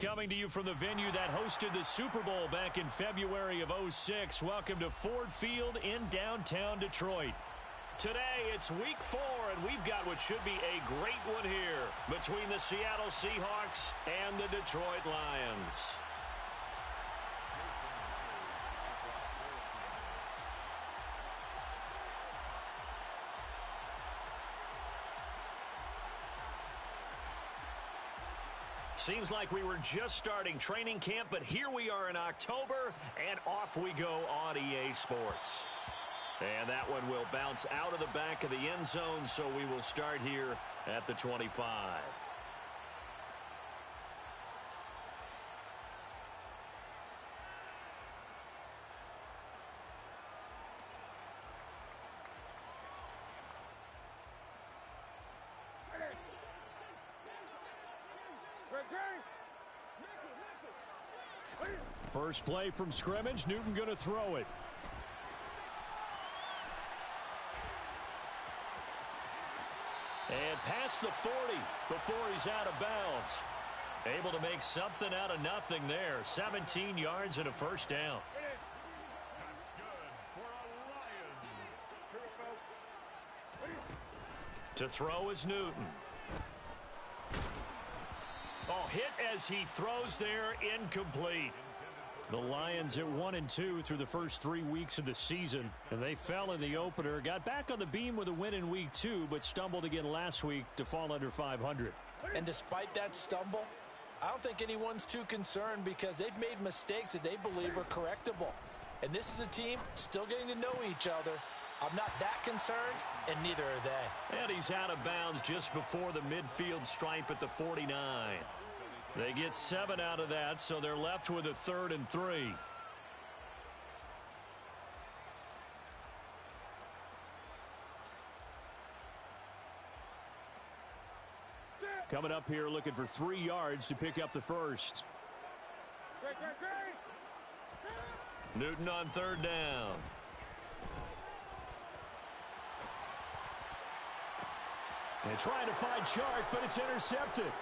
Coming to you from the venue that hosted the Super Bowl back in February of '06. Welcome to Ford Field in downtown Detroit. Today, it's week 4, and we've got what should be a great one here between the Seattle Seahawks and the Detroit Lions. Seems like we were just starting training camp, but here we are in October, and off we go on EA Sports. And that one will bounce out of the back of the end zone, so we will start here at the 25. First play from scrimmage, Newton going to throw it. And past the 40 before he's out of bounds. Able to make something out of nothing there. 17 yards and a first down. That's good for a Lions. To throw is Newton. Oh, hit as he throws there, incomplete. The Lions at 1-2 through the first 3 weeks of the season, and they fell in the opener. Got back on the beam with a win in week 2, but stumbled again last week to fall under 500. And despite that stumble, I don't think anyone's too concerned because they've made mistakes that they believe are correctable. And this is a team still getting to know each other. I'm not that concerned, and neither are they. And he's out of bounds just before the midfield stripe at the 49. They get 7 out of that, so they're left with a 3rd and 3. Coming up here looking for 3 yards to pick up the first. Newton on 3rd down. And trying to find Chark, but it's intercepted.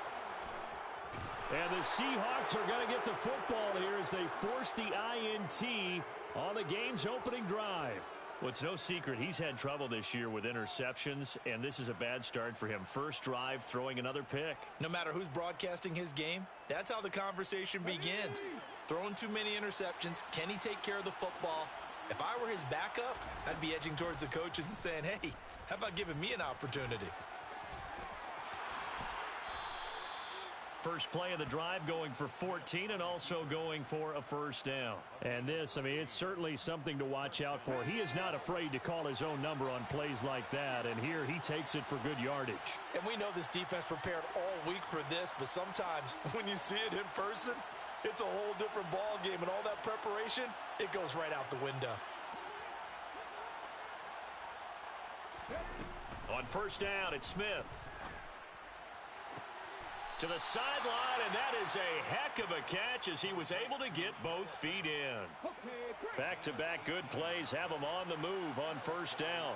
And the Seahawks are going to get the football here as they force the INT on the game's opening drive. Well, it's no secret he's had trouble this year with interceptions, and this is a bad start for him. First drive, throwing another pick. No matter who's broadcasting his game, that's how the conversation begins. Throwing too many interceptions, can he take care of the football? If I were his backup, I'd be edging towards the coaches and saying, hey, how about giving me an opportunity? First play of the drive going for 14 and also going for a first down. And this, I mean, it's certainly something to watch out for. He is not afraid to call his own number on plays like that, and here he takes it for good yardage. And we know this defense prepared all week for this, but sometimes when you see it in person, it's a whole different ball game, and all that preparation, it goes right out the window. On first down, it's Smith. To the sideline, and that is a heck of a catch as he was able to get both feet in. Back-to-back good plays have him on the move on first down.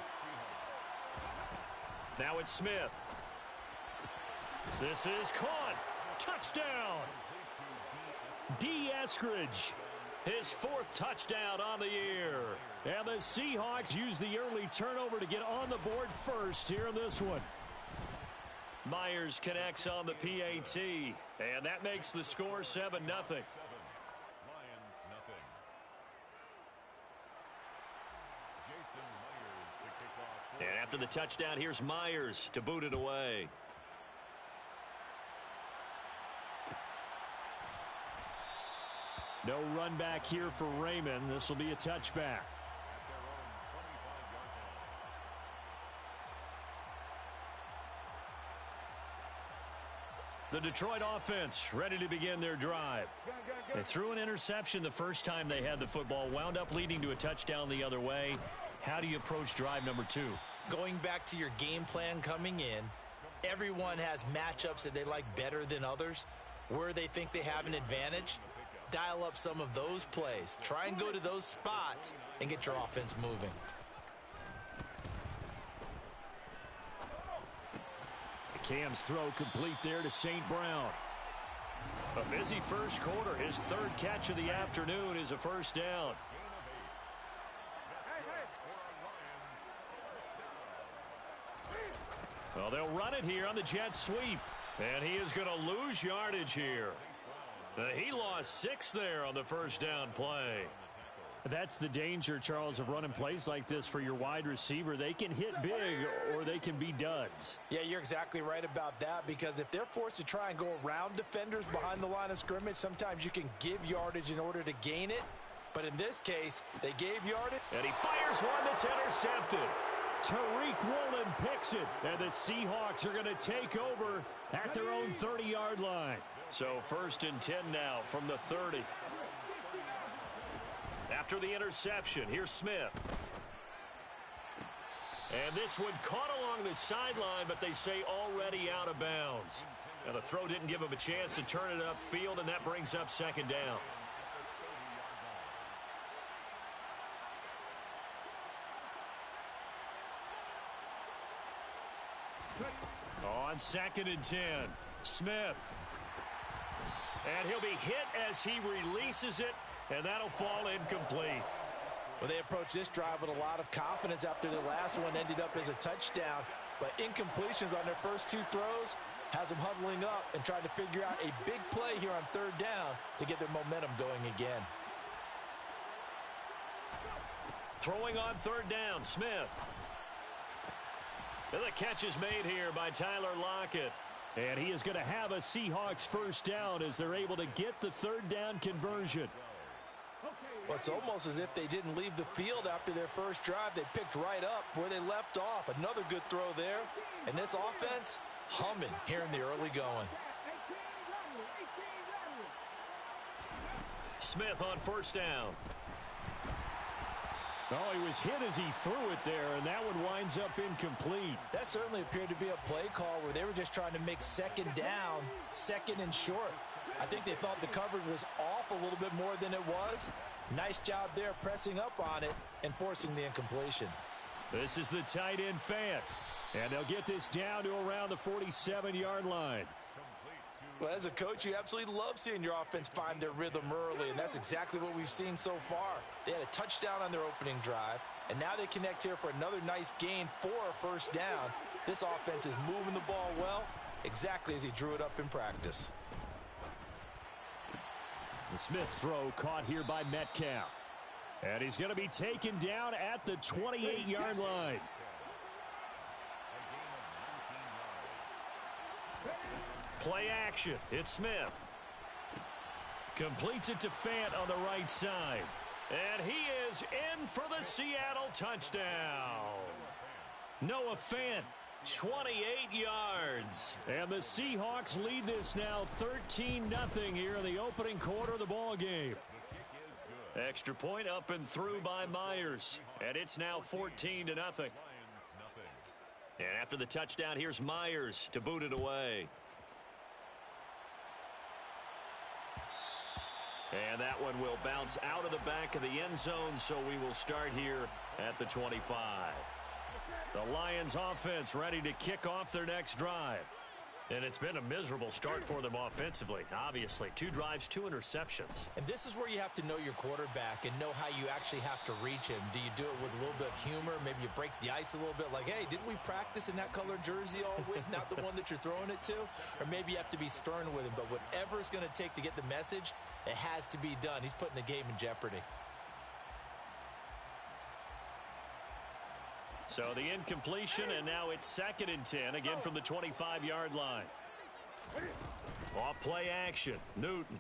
Now it's Smith. This is caught. Touchdown. D. Eskridge. His 4th touchdown on the year. And the Seahawks use the early turnover to get on the board first here in this one. Myers connects on the PAT, and that makes the score 7-0. Lions nothing. Jason Myers to kick off. And after the touchdown, here's Myers to boot it away. No run back here for Raymond. This will be a touchback. The Detroit offense ready to begin their drive. They threw an interception the first time they had the football, wound up leading to a touchdown the other way. How do you approach drive number 2? Going back to your game plan coming in, everyone has matchups that they like better than others. Where they think they have an advantage, dial up some of those plays. Try and go to those spots and get your offense moving. Cam's throw complete there to St. Brown. A busy first quarter. His third catch of the afternoon is a first down. Well, they'll run it here on the jet sweep. And he is going to lose yardage here. He lost 6 there on the first down play. That's the danger, Charles, of running plays like this for your wide receiver. They can hit big or they can be duds. Yeah, you're exactly right about that, because if they're forced to try and go around defenders behind the line of scrimmage, sometimes you can give yardage in order to gain it. But in this case, they gave yardage. And he fires one that's intercepted. Tariq Woolen picks it, and the Seahawks are going to take over at their own 30-yard line. So 1st and 10 now from the 30. After the interception, here's Smith. And this one caught along the sideline, but they say already out of bounds. Now the throw didn't give him a chance to turn it upfield, and that brings up 2nd down. On 2nd and 10, Smith. And he'll be hit as he releases it, and that'll fall incomplete. Well, they approached this drive with a lot of confidence after their last one ended up as a touchdown. But incompletions on their first 2 throws has them huddling up and trying to figure out a big play here on 3rd down to get their momentum going again. Throwing on 3rd down, Smith. And the catch is made here by Tyler Lockett. And he is going to have a Seahawks first down as they're able to get the 3rd down conversion. Well, it's almost as if they didn't leave the field after their first drive. They picked right up where they left off. Another good throw there. And this offense, humming here in the early going. Smith on 1st down. Oh, he was hit as he threw it there, and that one winds up incomplete. That certainly appeared to be a play call where they were just trying to make 2nd down, 2nd and short. I think they thought the coverage was off a little bit more than it was. Nice job there pressing up on it and forcing the incompletion. This is the tight end Fant. And they'll get this down to around the 47-yard line. Well, as a coach, you absolutely love seeing your offense find their rhythm early, and that's exactly what we've seen so far. They had a touchdown on their opening drive, and now they connect here for another nice gain for a first down. This offense is moving the ball well, exactly as he drew it up in practice. The Smith throw caught here by Metcalf. And he's going to be taken down at the 28-yard line. Play action. It's Smith. Completes it to Fant on the right side. And he is in for the Seattle touchdown. Noah Fant, 28 yards. And the Seahawks lead this now 13-0 here in the opening quarter of the ball game. Extra point up and through by Myers. And it's now 14-0. And after the touchdown, here's Myers to boot it away. And that one will bounce out of the back of the end zone, so we will start here at the 25. The Lions offense ready to kick off their next drive. And it's been a miserable start for them offensively, obviously. 2 drives, 2 interceptions. And this is where you have to know your quarterback and know how you actually have to reach him. Do you do it with a little bit of humor? Maybe you break the ice a little bit like, hey, didn't we practice in that color jersey all week, not the one that you're throwing it to? Or maybe you have to be stern with him. But whatever it's going to take to get the message, it has to be done. He's putting the game in jeopardy. So the incompletion, and now it's 2nd and 10, again from the 25-yard line. Off play action, Newton.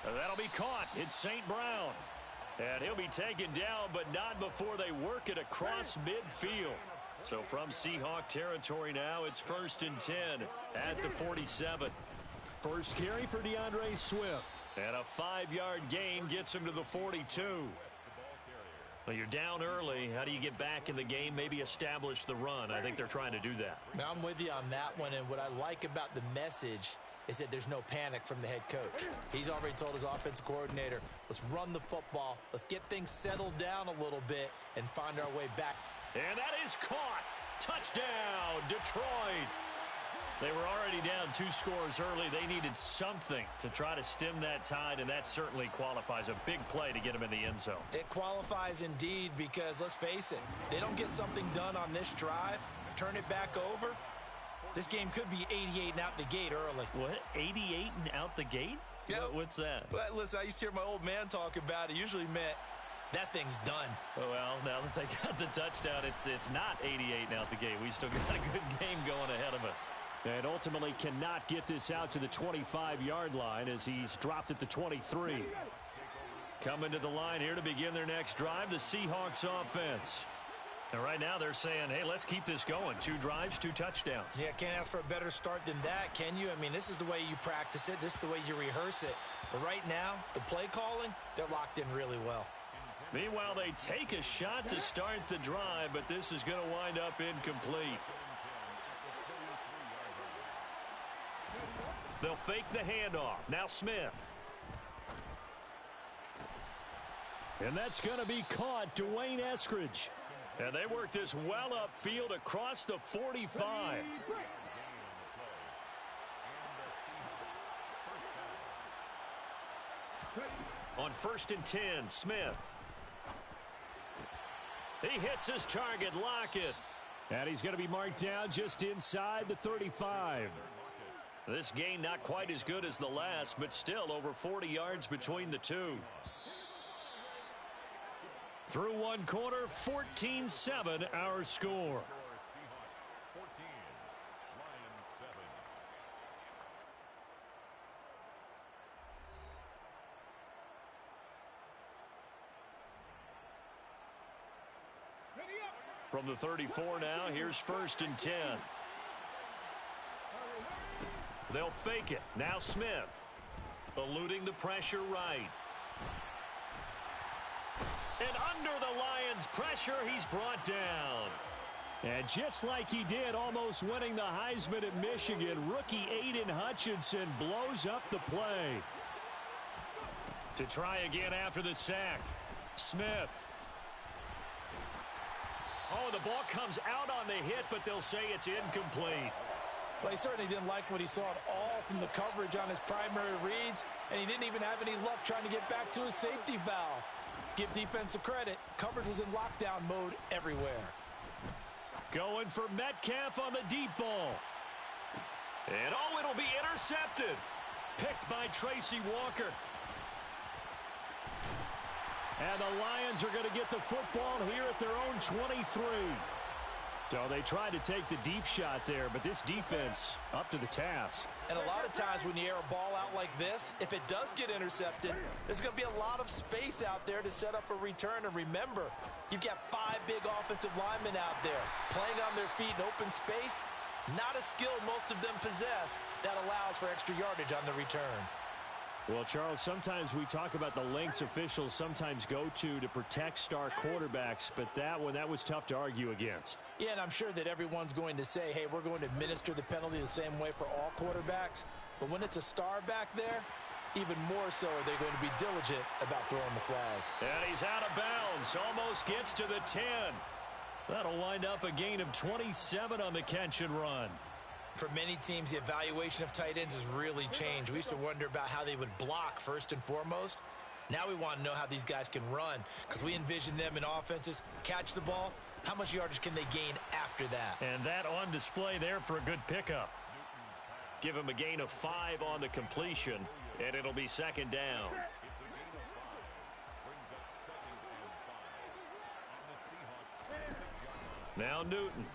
And that'll be caught. It's St. Brown. And he'll be taken down, but not before they work it across midfield. So from Seahawk territory now, it's 1st and 10 at the 47. First carry for DeAndre Swift. And a 5-yard gain gets him to the 42. Well, you're down early. How do you get back in the game? Maybe establish the run. I think they're trying to do that. Now, I'm with you on that one, and what I like about the message is that there's no panic from the head coach. He's already told his offensive coordinator, let's run the football, let's get things settled down a little bit and find our way back. And that is caught. Touchdown, Detroit. They were already down 2 scores early. They needed something to try to stem that tide, and that certainly qualifies. A big play to get them in the end zone. It qualifies indeed because, let's face it, they don't get something done on this drive, turn it back over, this game could be 88 and out the gate early. What? 88 and out the gate? Yeah. What's that? But listen, I used to hear my old man talk about it. Usually meant that thing's done. Well, now that they got the touchdown, it's not 88 and out the gate. We still got a good game going ahead of us. And ultimately cannot get this out to the 25-yard line as he's dropped at the 23. Coming to the line here to begin their next drive, the Seahawks offense. And right now they're saying, hey, let's keep this going. 2 drives, 2 touchdowns. Yeah, can't ask for a better start than that, can you? I mean, this is the way you practice it. This is the way you rehearse it. But right now, the play calling, they're locked in really well. Meanwhile, they take a shot to start the drive, but this is going to wind up incomplete. They'll fake the handoff. Now Smith. And that's going to be caught. Dwayne Eskridge. And they work this well upfield across the 45. On 1st and 10, Smith. He hits his target, Lockett. And he's going to be marked down just inside the 35. This gain not quite as good as the last, but still over 40 yards between the two. Through one quarter, 14-7 our score. Seahawks 14, Lions 7. From the 34 now, here's 1st and 10. They'll fake it. Now Smith. Eluding the pressure right. And under the Lions' pressure, he's brought down. And just like he did, almost winning the Heisman at Michigan, rookie Aiden Hutchinson blows up the play. To try again after the sack. Smith. Oh, the ball comes out on the hit, but they'll say it's incomplete. Well, he certainly didn't like what he saw at all from the coverage on his primary reads, and he didn't even have any luck trying to get back to his safety valve. Give defensive credit. Coverage was in lockdown mode everywhere. Going for Metcalf on the deep ball. And oh, it'll be intercepted. Picked by Tracy Walker. And the Lions are going to get the football here at their own 23. So they tried to take the deep shot there, but this defense up to the task. And a lot of times when you air a ball out like this, if it does get intercepted, there's going to be a lot of space out there to set up a return. And remember, you've got 5 big offensive linemen out there playing on their feet in open space. Not a skill most of them possess that allows for extra yardage on the return. Well, Charles, sometimes we talk about the lengths officials sometimes go to protect star quarterbacks, but that was tough to argue against. Yeah, and I'm sure that everyone's going to say, hey, we're going to administer the penalty the same way for all quarterbacks. But when it's a star back there, even more so are they going to be diligent about throwing the flag. And he's out of bounds, almost gets to the 10. That'll wind up a gain of 27 on the catch and run. For many teams, the evaluation of tight ends has really changed. We used to wonder about how they would block first and foremost. Now we want to know how these guys can run because we envision them in offenses, catch the ball. How much yardage can they gain after that? And that on display there for a good pickup. Give him a gain of 5 on the completion, and it'll be 2nd down. It's a gain of 5. Brings up 2nd and 5 on the Seahawks 6-yard line. Now Newton.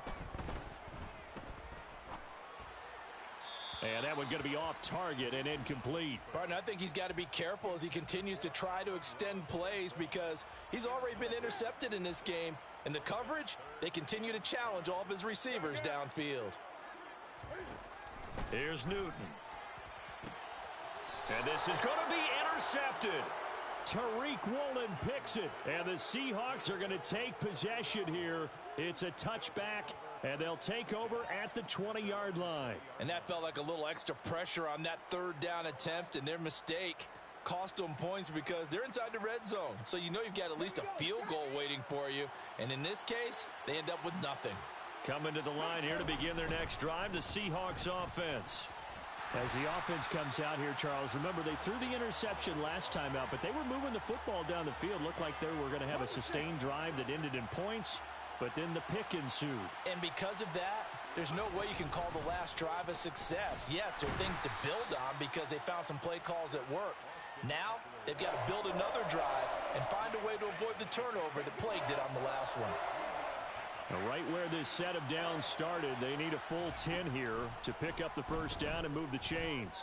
And that one going to be off target and incomplete. Barton, I think he's got to be careful as he continues to try to extend plays because he's already been intercepted in this game. And the coverage, they continue to challenge all of his receivers downfield. Here's Newton. And this is going to be intercepted. Tariq Woolen picks it. And the Seahawks are going to take possession here. It's a touchback. And they'll take over at the 20-yard line. And that felt like a little extra pressure on that 3rd down attempt, and their mistake cost them points because they're inside the red zone. So you know you've got at least a field goal waiting for you. And in this case, they end up with nothing. Coming to the line here to begin their next drive, the Seahawks offense. As the offense comes out here, Charles, remember they threw the interception last time out, but they were moving the football down the field. Looked like they were going to have a sustained drive that ended in points, but then the pick ensued. And because of that, there's no way you can call the last drive a success. Yes, there are things to build on because they found some play calls that work. Now, they've got to build another drive and find a way to avoid the turnover that plagued it on the last one. Right where this set of downs started, they need a full 10 here to pick up the first down and move the chains.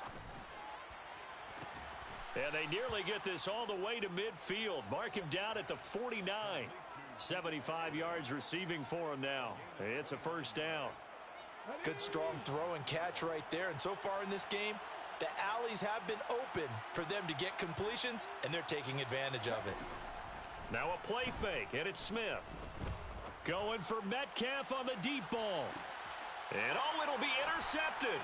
And they nearly get this all the way to midfield. Mark him down at the 49. 75 yards receiving for him now. It's a first down. Good strong throw and catch right there. And so far in this game, the alleys have been open for them to get completions, and they're taking advantage of it. Now a play fake, and it's Smith. Going for Metcalf on the deep ball. And oh, it'll be intercepted.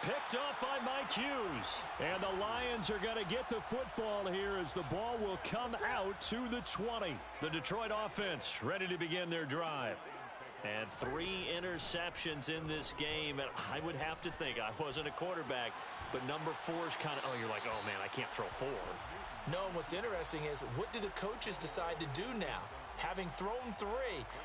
Picked up by Mike Hughes. And the Lions are going to get the football here as the ball will come out to the 20. The Detroit offense ready to begin their drive. And 3 interceptions in this game. And I would have to think, I wasn't a quarterback, but number 4 is kind of, oh, you're like, oh, man, I can't throw 4. No, and what's interesting is, what do the coaches decide to do now? Having thrown 3,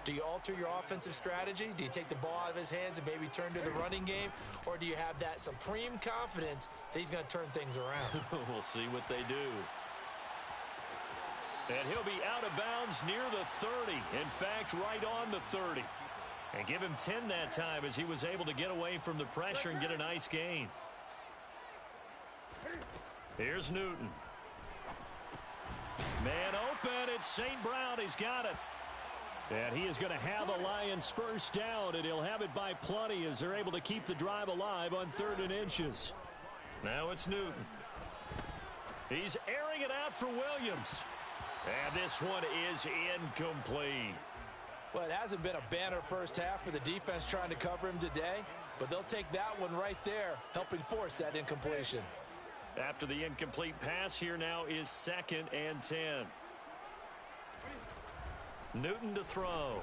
do you alter your offensive strategy? Do you take the ball out of his hands and maybe turn to the running game? Or do you have that supreme confidence that he's going to turn things around? We'll see what they do. And he'll be out of bounds near the 30. In fact, right on the 30. And give him 10 that time as he was able to get away from the pressure and get a nice gain. Here's Newton. Man open, it's St. Brown, he's got it. And he is going to have a Lions first down, and he'll have it by plenty as they're able to keep the drive alive on 3rd and inches. Now it's Newton. He's airing it out for Williams. And this one is incomplete. Well, it hasn't been a banner first half for the defense trying to cover him today, but they'll take that one right there, helping force that incompletion. After the incomplete pass, here now is 2nd and 10. Newton to throw.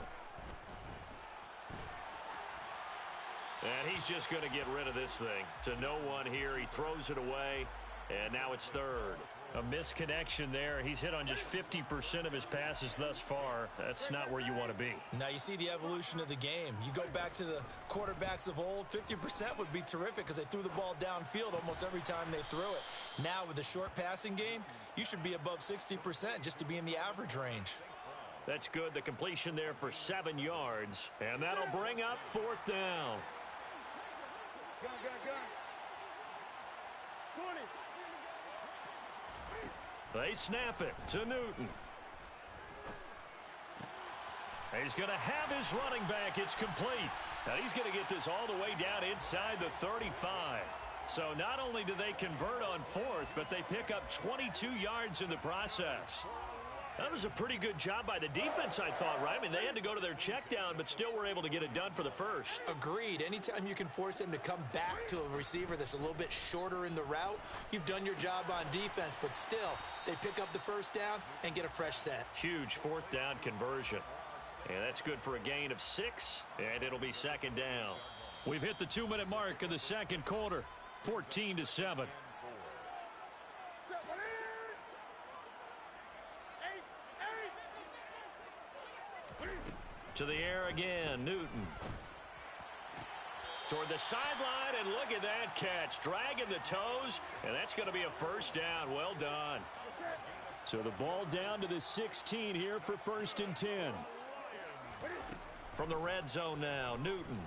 And he's just going to get rid of this thing. To no one here. He throws it away, and now it's 3rd. A misconnection there. He's hit on just 50% of his passes thus far. That's not where you want to be. Now you see the evolution of the game. You go back to the quarterbacks of old, 50% would be terrific because they threw the ball downfield almost every time they threw it. Now with the short passing game, you should be above 60% just to be in the average range. That's good. The completion there for 7 yards. And that'll bring up 4th down. Go. 20. They snap it to Newton. He's going to have his running back. It's complete. Now he's going to get this all the way down inside the 35. So not only do they convert on 4th, but they pick up 22 yards in the process. That was a pretty good job by the defense, I thought, right? I mean, they had to go to their check down, but still were able to get it done for the first. Agreed. Anytime you can force him to come back to a receiver that's a little bit shorter in the route, you've done your job on defense, but still, they pick up the first down and get a fresh set. Huge 4th down conversion. And that's good for a gain of 6, and it'll be 2nd down. We've hit the 2-minute mark of the 2nd quarter, 14-7. To the air again, Newton. Toward the sideline, and look at that catch. Dragging the toes, and that's going to be a first down. Well done. So the ball down to the 16 here for 1st and 10. From the red zone now, Newton.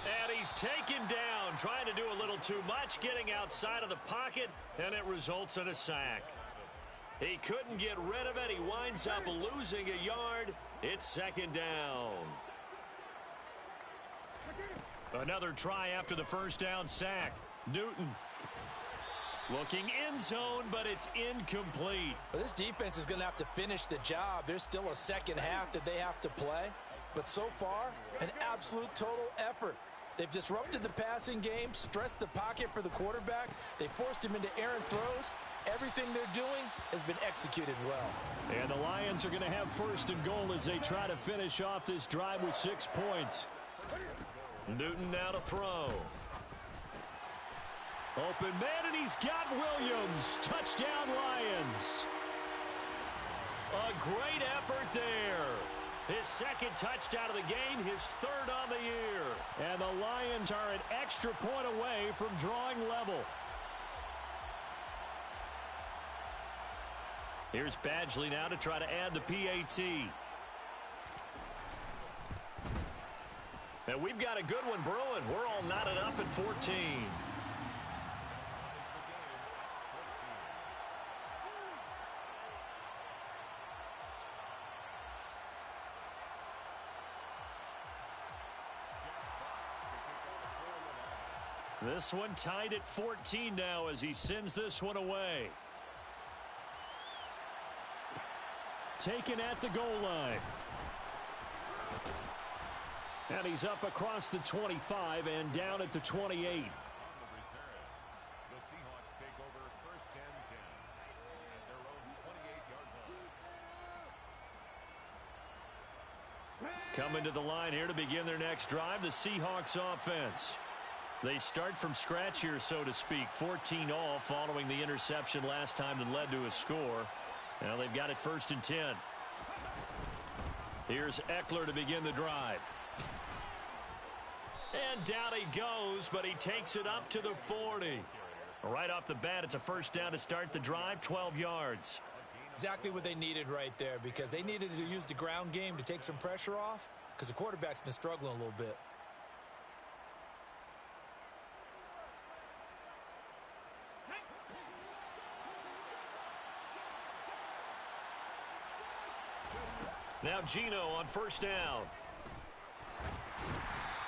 And he's taken down, trying to do a little too much, getting outside of the pocket, and it results in a sack. He couldn't get rid of it. He winds up losing a yard. It's 2nd down. Another try after the first down sack. Newton looking end zone, but it's incomplete. Well, this defense is going to have to finish the job. There's still a second half that they have to play. But so far, an absolute total effort. They've disrupted the passing game, stressed the pocket for the quarterback. They forced him into errant throws, Everything they're doing has been executed well. And the Lions are going to have first and goal as they try to finish off this drive with 6 points. Newton now to throw. Open man, and he's got Williams. Touchdown, Lions. A great effort there. His second touchdown of the game, his third on the year. And the Lions are an extra point away from drawing level. Here's Badgley now to try to add the PAT. And we've got a good one brewing. We're all knotted up at 14. This one tied at 14 now as he sends this one away. Taken at the goal line. And he's up across the 25 and down at the 28. The Seahawks take over first and 10 at their own 28-yard line. Coming to the line here to begin their next drive, the Seahawks offense. They start from scratch here, so to speak. 14 all following the interception last time that led to a score. Now they've got it first and 10. Here's Eckler to begin the drive. And down he goes, but he takes it up to the 40. Right off the bat, it's a first down to start the drive, 12 yards. Exactly what they needed right there, because they needed to use the ground game to take some pressure off, because the quarterback's been struggling a little bit. Now Geno on first down.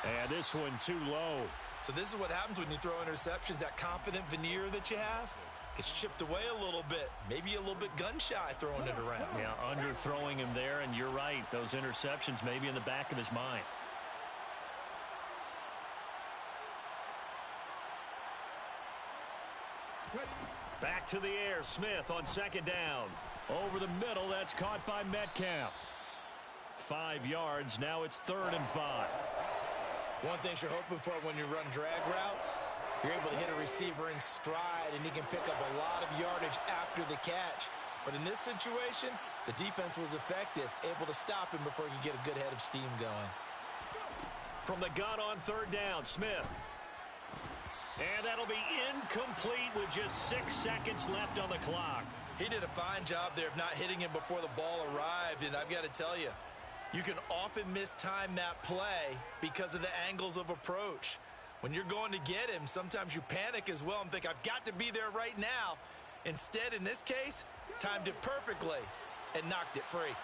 And this one too low. So this is what happens when you throw interceptions. That confident veneer that you have gets chipped away a little bit. Maybe a little bit gun-shy throwing it around. Yeah, underthrowing him there, and you're right. Those interceptions may be in the back of his mind. Back to the air. Smith on second down. Over the middle, that's caught by Metcalf. 5 yards. Now it's 3rd and 5. One thing you're hoping for when you run drag routes, you're able to hit a receiver in stride, and he can pick up a lot of yardage after the catch. But in this situation, the defense was effective, able to stop him before he could get a good head of steam going. From the gun on 3rd down, Smith. And that'll be incomplete with just 6 seconds left on the clock. He did a fine job there of not hitting him before the ball arrived, and I've got to tell you, you can often mistime that play because of the angles of approach. When you're going to get him, sometimes you panic as well and think, I've got to be there right now. Instead, in this case, timed it perfectly and knocked it free.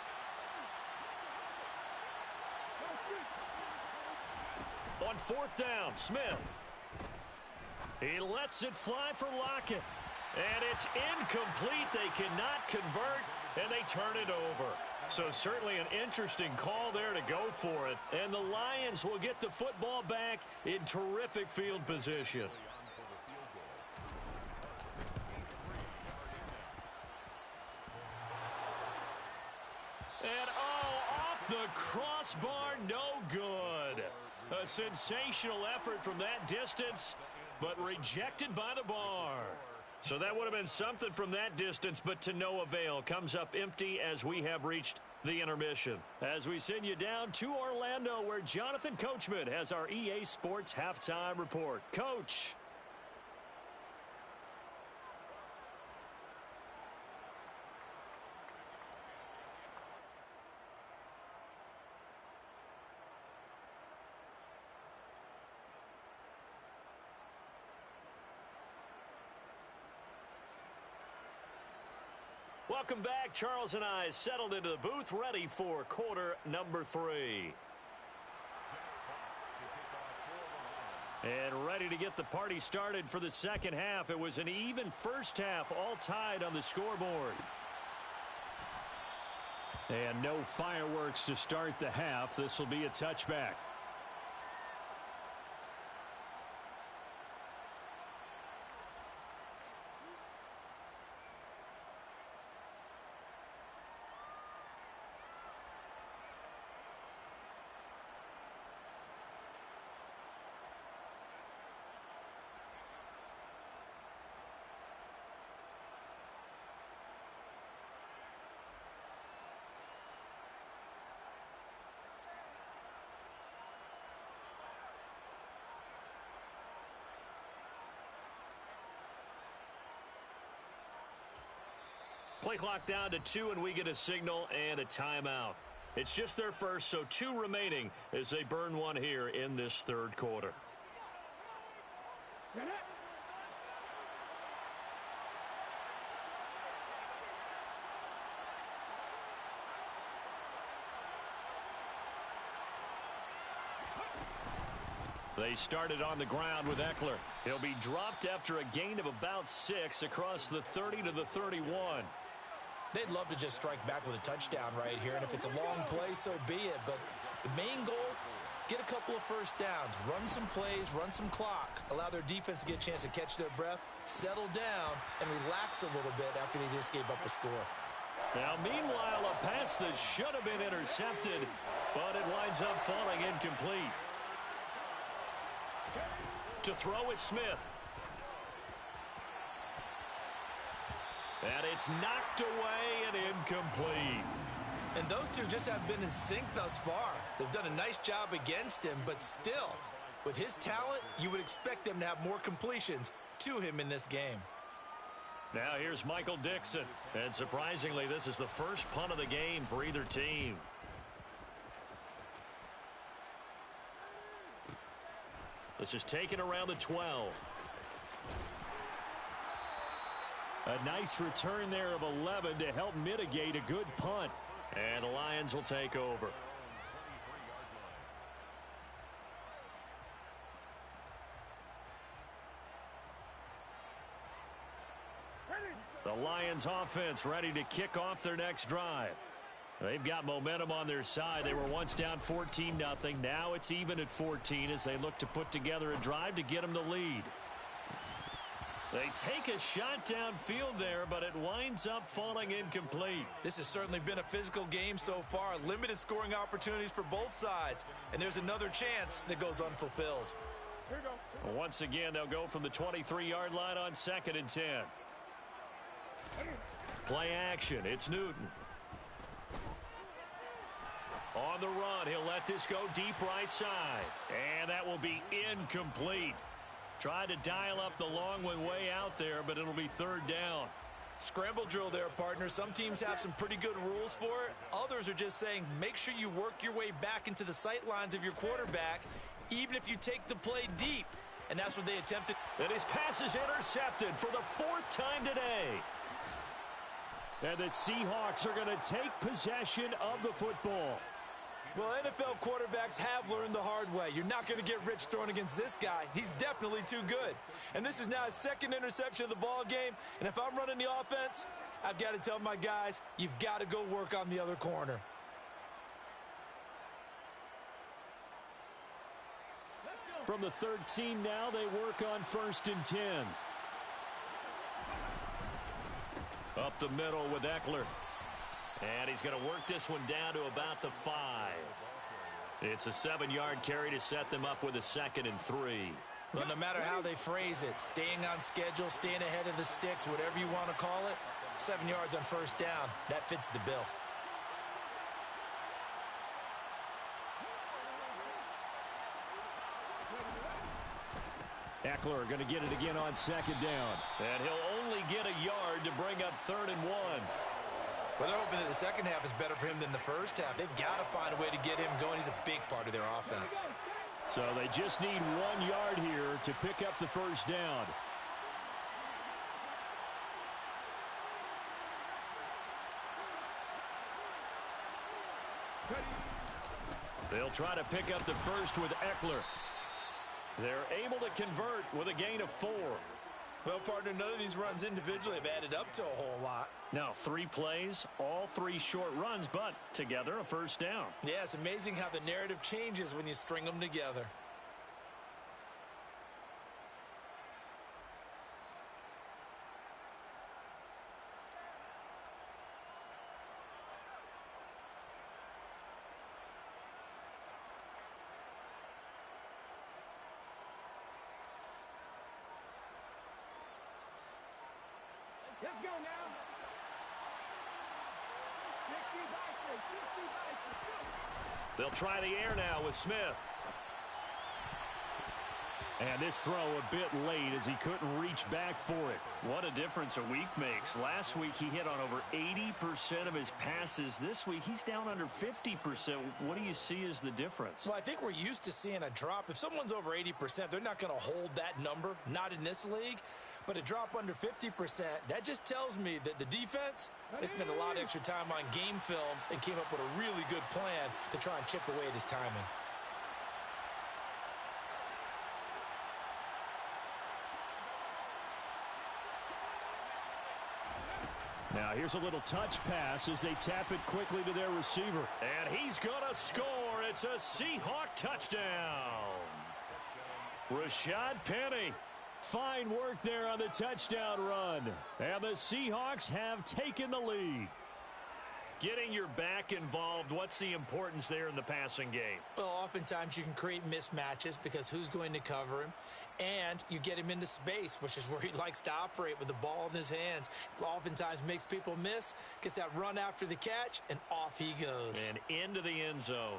On 4th down, Smith. He lets it fly for Lockett. And it's incomplete. They cannot convert, and they turn it over. So certainly an interesting call there to go for it. And the Lions will get the football back in terrific field position. And off the crossbar, no good. A sensational effort from that distance, but rejected by the bar. So that would have been something from that distance, but to no avail. Comes up empty as we have reached the intermission. As we send you down to Orlando, where Jonathan Coachman has our EA Sports Halftime Report. Coach. Welcome back. Charles and I settled into the booth, ready for quarter number 3. And ready to get the party started for the second half. It was an even first half, all tied on the scoreboard. And no fireworks to start the half. This will be a touchback. Play clock down to 2, and we get a signal and a timeout. It's just their first, so 2 remaining as they burn one here in this third quarter. They started on the ground with Eckler. He'll be dropped after a gain of about 6 across the 30 to the 31. They'd love to just strike back with a touchdown right here, and if it's a long play, so be it. But the main goal, get a couple of first downs, run some plays, run some clock, allow their defense to get a chance to catch their breath, settle down, and relax a little bit after they just gave up a score. Now, meanwhile, a pass that should have been intercepted, but it winds up falling incomplete. To throw is Smith. And it's knocked away and incomplete. And those two just have been in sync thus far. They've done a nice job against him, but still, with his talent, you would expect them to have more completions to him in this game. Now here's Michael Dixon. And surprisingly, this is the first punt of the game for either team. This is taken around the 12. A nice return there of 11 to help mitigate a good punt. And the Lions will take over. The Lions offense ready to kick off their next drive. They've got momentum on their side. They were once down 14-0. Now it's even at 14 as they look to put together a drive to get them the lead. They take a shot downfield there, but it winds up falling incomplete. This has certainly been a physical game so far. Limited scoring opportunities for both sides. And there's another chance that goes unfulfilled. Once again, they'll go from the 23-yard line on 2nd and 10. Play action. It's Newton. On the run, he'll let this go deep right side. And that will be incomplete. Tried to dial up the long one way out there, but it'll be 3rd down. Scramble drill there, partner. Some teams have some pretty good rules for it. Others are just saying make sure you work your way back into the sight lines of your quarterback, even if you take the play deep. And that's what they attempted. And his pass is intercepted for the 4th time today. And the Seahawks are going to take possession of the football. Well, NFL quarterbacks have learned the hard way. You're not going to get rich throwing against this guy. He's definitely too good. And this is now his 2nd interception of the ball game. And if I'm running the offense, I've got to tell my guys, you've got to go work on the other corner. From the 13 now, they work on 1st and 10. Up the middle with Eckler. And he's going to work this one down to about the 5. It's a 7-yard carry to set them up with a 2nd and 3. Well, no matter how they phrase it, staying on schedule, staying ahead of the sticks, whatever you want to call it, 7 yards on 1st down, that fits the bill. Eckler going to get it again on 2nd down. And he'll only get a yard to bring up 3rd and 1. Well, they're hoping that the second half is better for him than the first half. They've got to find a way to get him going. He's a big part of their offense. So they just need 1 yard here to pick up the 1st down. They'll try to pick up the 1st with Eckler. They're able to convert with a gain of 4. Well, partner, none of these runs individually have added up to a whole lot. Now, 3 plays, all 3 short runs, but together a 1st down. Yeah, it's amazing how the narrative changes when you string them together. Let's go now. 60 They'll try the air now with Smith. And this throw a bit late as he couldn't reach back for it. What a difference a week makes. Last week he hit on over 80% of his passes. This week he's down under 50%. What do you see as the difference? Well, I think we're used to seeing a drop. If someone's over 80%, they're not going to hold that number, not in this league. But a drop under 50%, that just tells me that the defense, they spent a lot of extra time on game films and came up with a really good plan to try and chip away at his timing. Now here's a little touch pass as they tap it quickly to their receiver. And he's going to score. It's a Seahawk touchdown. Rashad Penny. Fine work there on the touchdown run. And the Seahawks have taken the lead. Getting your back involved, what's the importance there in the passing game? Well, oftentimes you can create mismatches because who's going to cover him? And you get him into space, which is where he likes to operate with the ball in his hands. Oftentimes makes people miss, gets that run after the catch, and off he goes. And into the end zone.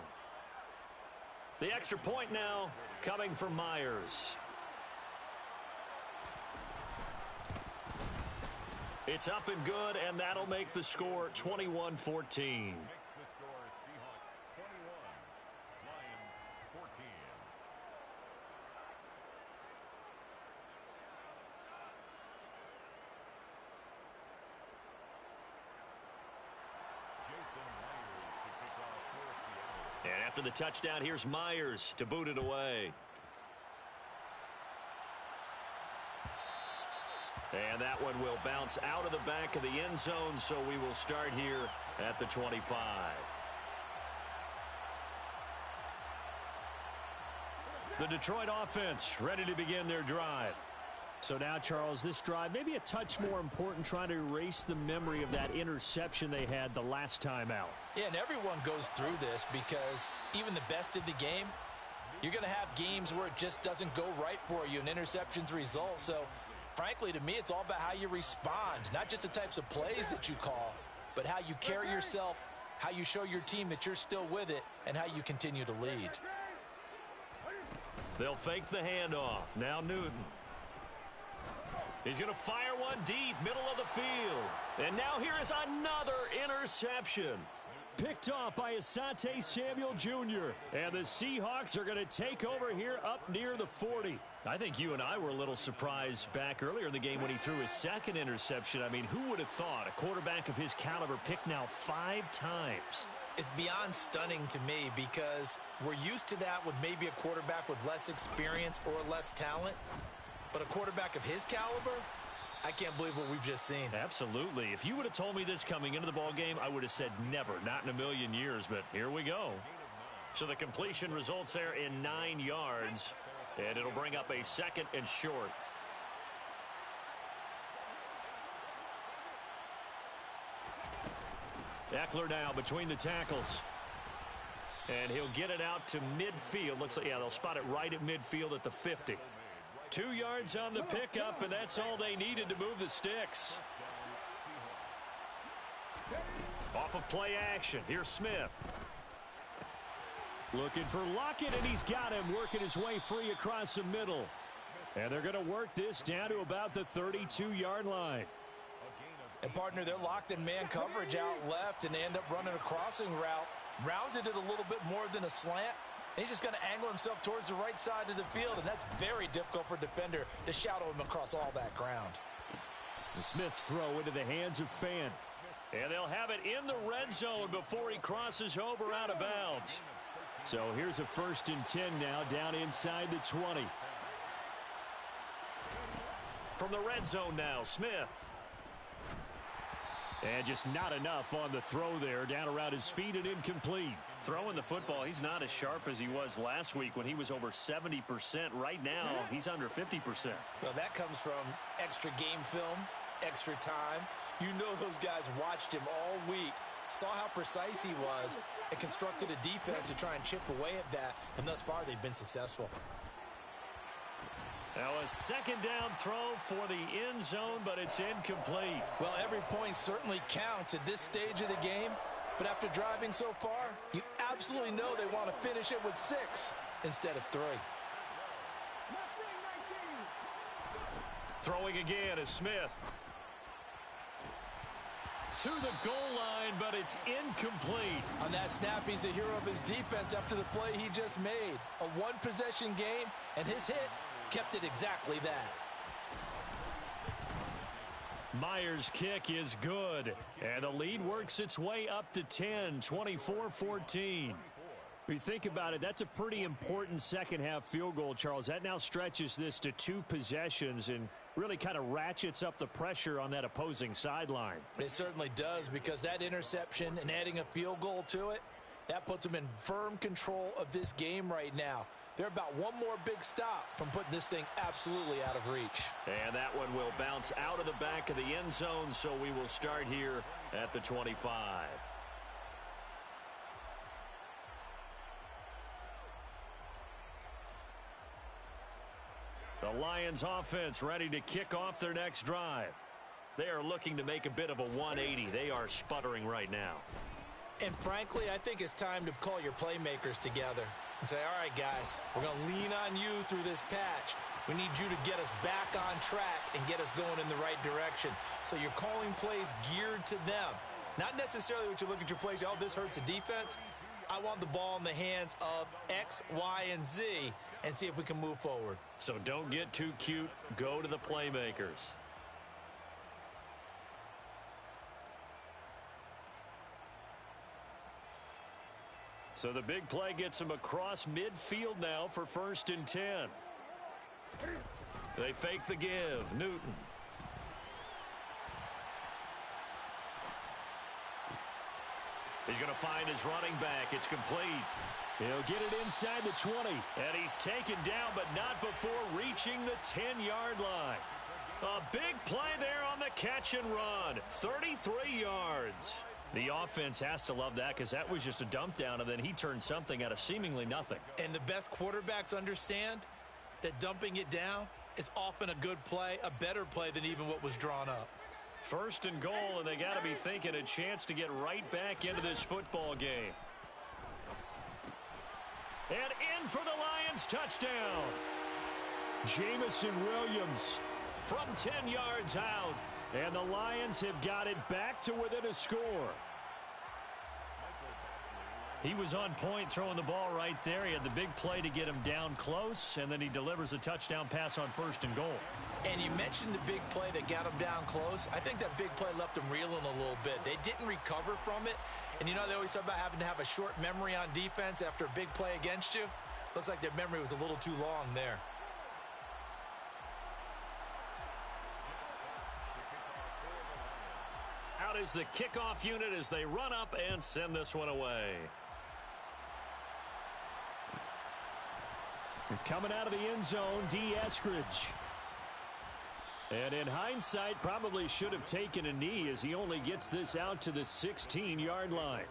The extra point now coming from Myers. It's up and good, and that'll make the score 21-14. Makes the score Seahawks 21, Lions 14. Jason Myers to kick off for Seattle. And after the touchdown, here's Myers to boot it away. And that one will bounce out of the back of the end zone, so we will start here at the 25. The Detroit offense ready to begin their drive. So now, Charles, this drive maybe a touch more important, trying to erase the memory of that interception they had the last time out. Yeah, and everyone goes through this because even the best in the game, you're going to have games where it just doesn't go right for you, and interceptions result. So frankly, to me, it's all about how you respond, not just the types of plays that you call, but how you carry yourself, how you show your team that you're still with it, and how you continue to lead. They'll fake the handoff. Now Newton. He's going to fire one deep, middle of the field. And now here is another interception. Picked off by Asante Samuel Jr. And the Seahawks are going to take over here up near the 40. I think you and I were a little surprised back earlier in the game when he threw his second interception. I mean, who would have thought a quarterback of his caliber picked now 5 times? It's beyond stunning to me because we're used to that with maybe a quarterback with less experience or less talent. But a quarterback of his caliber, I can't believe what we've just seen. Absolutely. If you would have told me this coming into the ball game, I would have said never, not in a million years. But here we go. So the completion results there in 9 yards. And it'll bring up a second and short. Eckler now between the tackles. And he'll get it out to midfield. Looks like, yeah, they'll spot it right at midfield at the 50. 2 yards on the pickup, and that's all they needed to move the sticks. Off of play action. Here's Smith. Looking for Lockett, and he's got him working his way free across the middle. And they're going to work this down to about the 32-yard line. And, partner, they're locked in man coverage out left, and they end up running a crossing route. Rounded it a little bit more than a slant. And he's just going to angle himself towards the right side of the field, and that's very difficult for a defender to shadow him across all that ground. The Smith's throw into the hands of Fan. And they'll have it in the red zone before he crosses over out of bounds. So here's a 1st and 10 now down inside the 20. From the red zone now, Smith. And just not enough on the throw there, down around his feet and incomplete. Throwing the football, he's not as sharp as he was last week when he was over 70%. Right now, he's under 50%. Well, that comes from extra game film, extra time. You know those guys watched him all week, saw how precise he was, and constructed a defense to try and chip away at that, and thus far they've been successful. Now a second down throw for the end zone, but it's incomplete. Well, every point certainly counts at this stage of the game, but after driving so far, you absolutely know they want to finish it with 6 instead of 3. Throwing again is Smith. To the goal line, but it's incomplete. On that snap, he's the hero of his defense after the play he just made. A one-possession game, and his hit kept it exactly that. Myers' kick is good, and the lead works its way up to 10, 24-14. When you think about it, that's a pretty important second-half field goal, Charles. That now stretches this to 2 possessions and really kind of ratchets up the pressure on that opposing sideline. It certainly does, because that interception and adding a field goal to it, that puts them in firm control of this game right now. They're about one more big stop from putting this thing absolutely out of reach. And that one will bounce out of the back of the end zone, so we will start here at the 25. The Lions offense ready to kick off their next drive. They are looking to make a bit of a 180. They are sputtering right now. And frankly, I think it's time to call your playmakers together and say, all right, guys, we're going to lean on you through this patch. We need you to get us back on track and get us going in the right direction. So you're calling plays geared to them. Not necessarily what you look at your plays, oh, this hurts the defense. I want the ball in the hands of X, Y, and Z and see if we can move forward. So don't get too cute. Go to the playmakers. So the big play gets him across midfield now for 1st and 10. They fake the give. Newton. He's going to find his running back. It's complete. He'll get it inside the 20. And he's taken down, but not before reaching the 10-yard line. A big play there on the catch and run. 33 yards. The offense has to love that, because that was just a dump down, and then he turned something out of seemingly nothing. And the best quarterbacks understand that dumping it down is often a good play, a better play than even what was drawn up. 1st and goal, and they got to be thinking a chance to get right back into this football game. And in for the Lions, touchdown. Jamison Williams from 10 yards out. And the Lions have got it back to within a score. He was on point throwing the ball right there. He had the big play to get him down close, and then he delivers a touchdown pass on 1st and goal. And you mentioned the big play that got him down close. I think that big play left him reeling a little bit. They didn't recover from it. And you know, they always talk about having to have a short memory on defense after a big play against you. Looks like their memory was a little too long there. Out is the kickoff unit as they run up and send this one away. Coming out of the end zone, Eskridge. And in hindsight, probably should have taken a knee, as he only gets this out to the 16-yard line.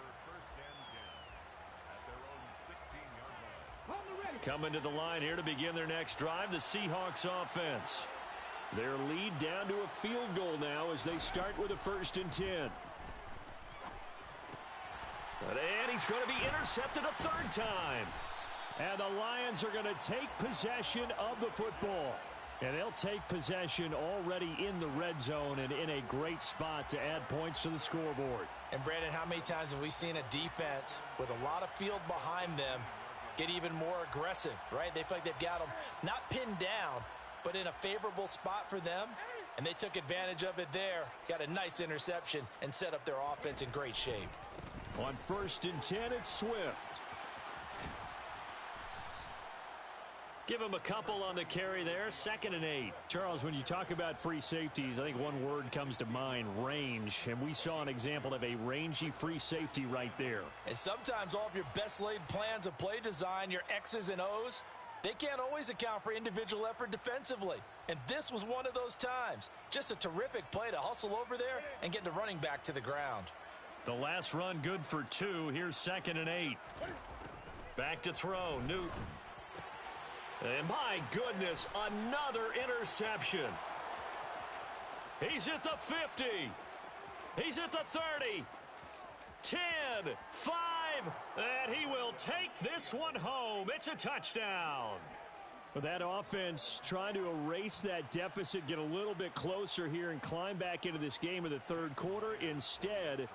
Coming to the line here to begin their next drive, the Seahawks offense. Their lead down to a field goal now as they start with a 1st and 10. And he's going to be intercepted a 3rd time. And the Lions are going to take possession of the football. And they'll take possession already in the red zone and in a great spot to add points to the scoreboard. And Brandon, how many times have we seen a defense with a lot of field behind them get even more aggressive, right? They feel like they've got them not pinned down, but in a favorable spot for them, and they took advantage of it there. Got a nice interception and set up their offense in great shape. On 1st and 10, it's Swift. Give him a couple on the carry there. 2nd and 8. Charles, when you talk about free safeties, I think one word comes to mind, range. And we saw an example of a rangy free safety right there. And sometimes all of your best laid plans of play design, your X's and O's, they can't always account for individual effort defensively. And this was one of those times. Just a terrific play to hustle over there and get the running back to the ground. The last run good for 2. Here's 2nd and 8. Back to throw, Newton. And my goodness, another interception. He's at the 50. He's at the 30. 10, 5, and he will take this one home. It's a touchdown. Well, that offense trying to erase that deficit, get a little bit closer here and climb back into this game in the third quarter. Instead,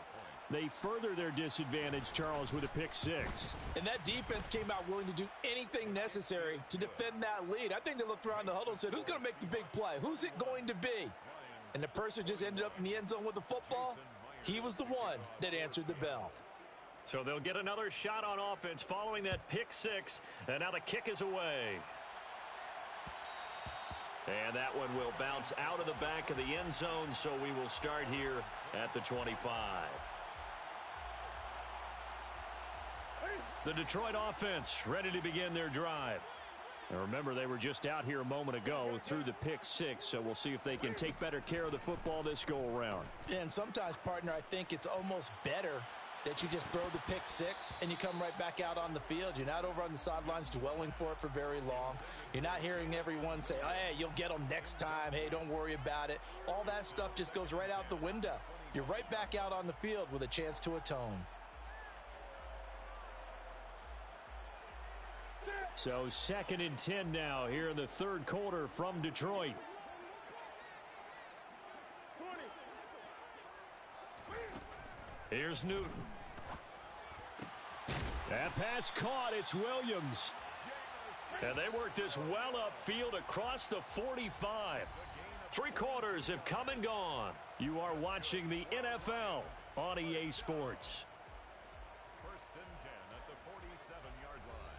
they further their disadvantage, Charles, with a pick six. And that defense came out willing to do anything necessary to defend that lead. I think they looked around the huddle and said, who's going to make the big play? Who's it going to be? And the person just ended up in the end zone with the football. He was the one that answered the bell. So they'll get another shot on offense following that pick six. And now the kick is away. And that one will bounce out of the back of the end zone, so we will start here at the 25. The Detroit offense ready to begin their drive. And remember, they were just out here a moment ago through the pick six, so we'll see if they can take better care of the football this go-around. And sometimes, partner, I think it's almost better that you just throw the pick six and you come right back out on the field. You're not over on the sidelines dwelling for it for very long. You're not hearing everyone say, oh, hey, you'll get them next time. Hey, don't worry about it. All that stuff just goes right out the window. You're right back out on the field with a chance to atone. So 2nd and 10 now here in the third quarter from Detroit. 20. Here's Newton. That pass caught. It's Williams. And they work this well upfield across the 45. 3 quarters have come and gone. You are watching the NFL on EA Sports. 1st and 10 at the 47-yard line.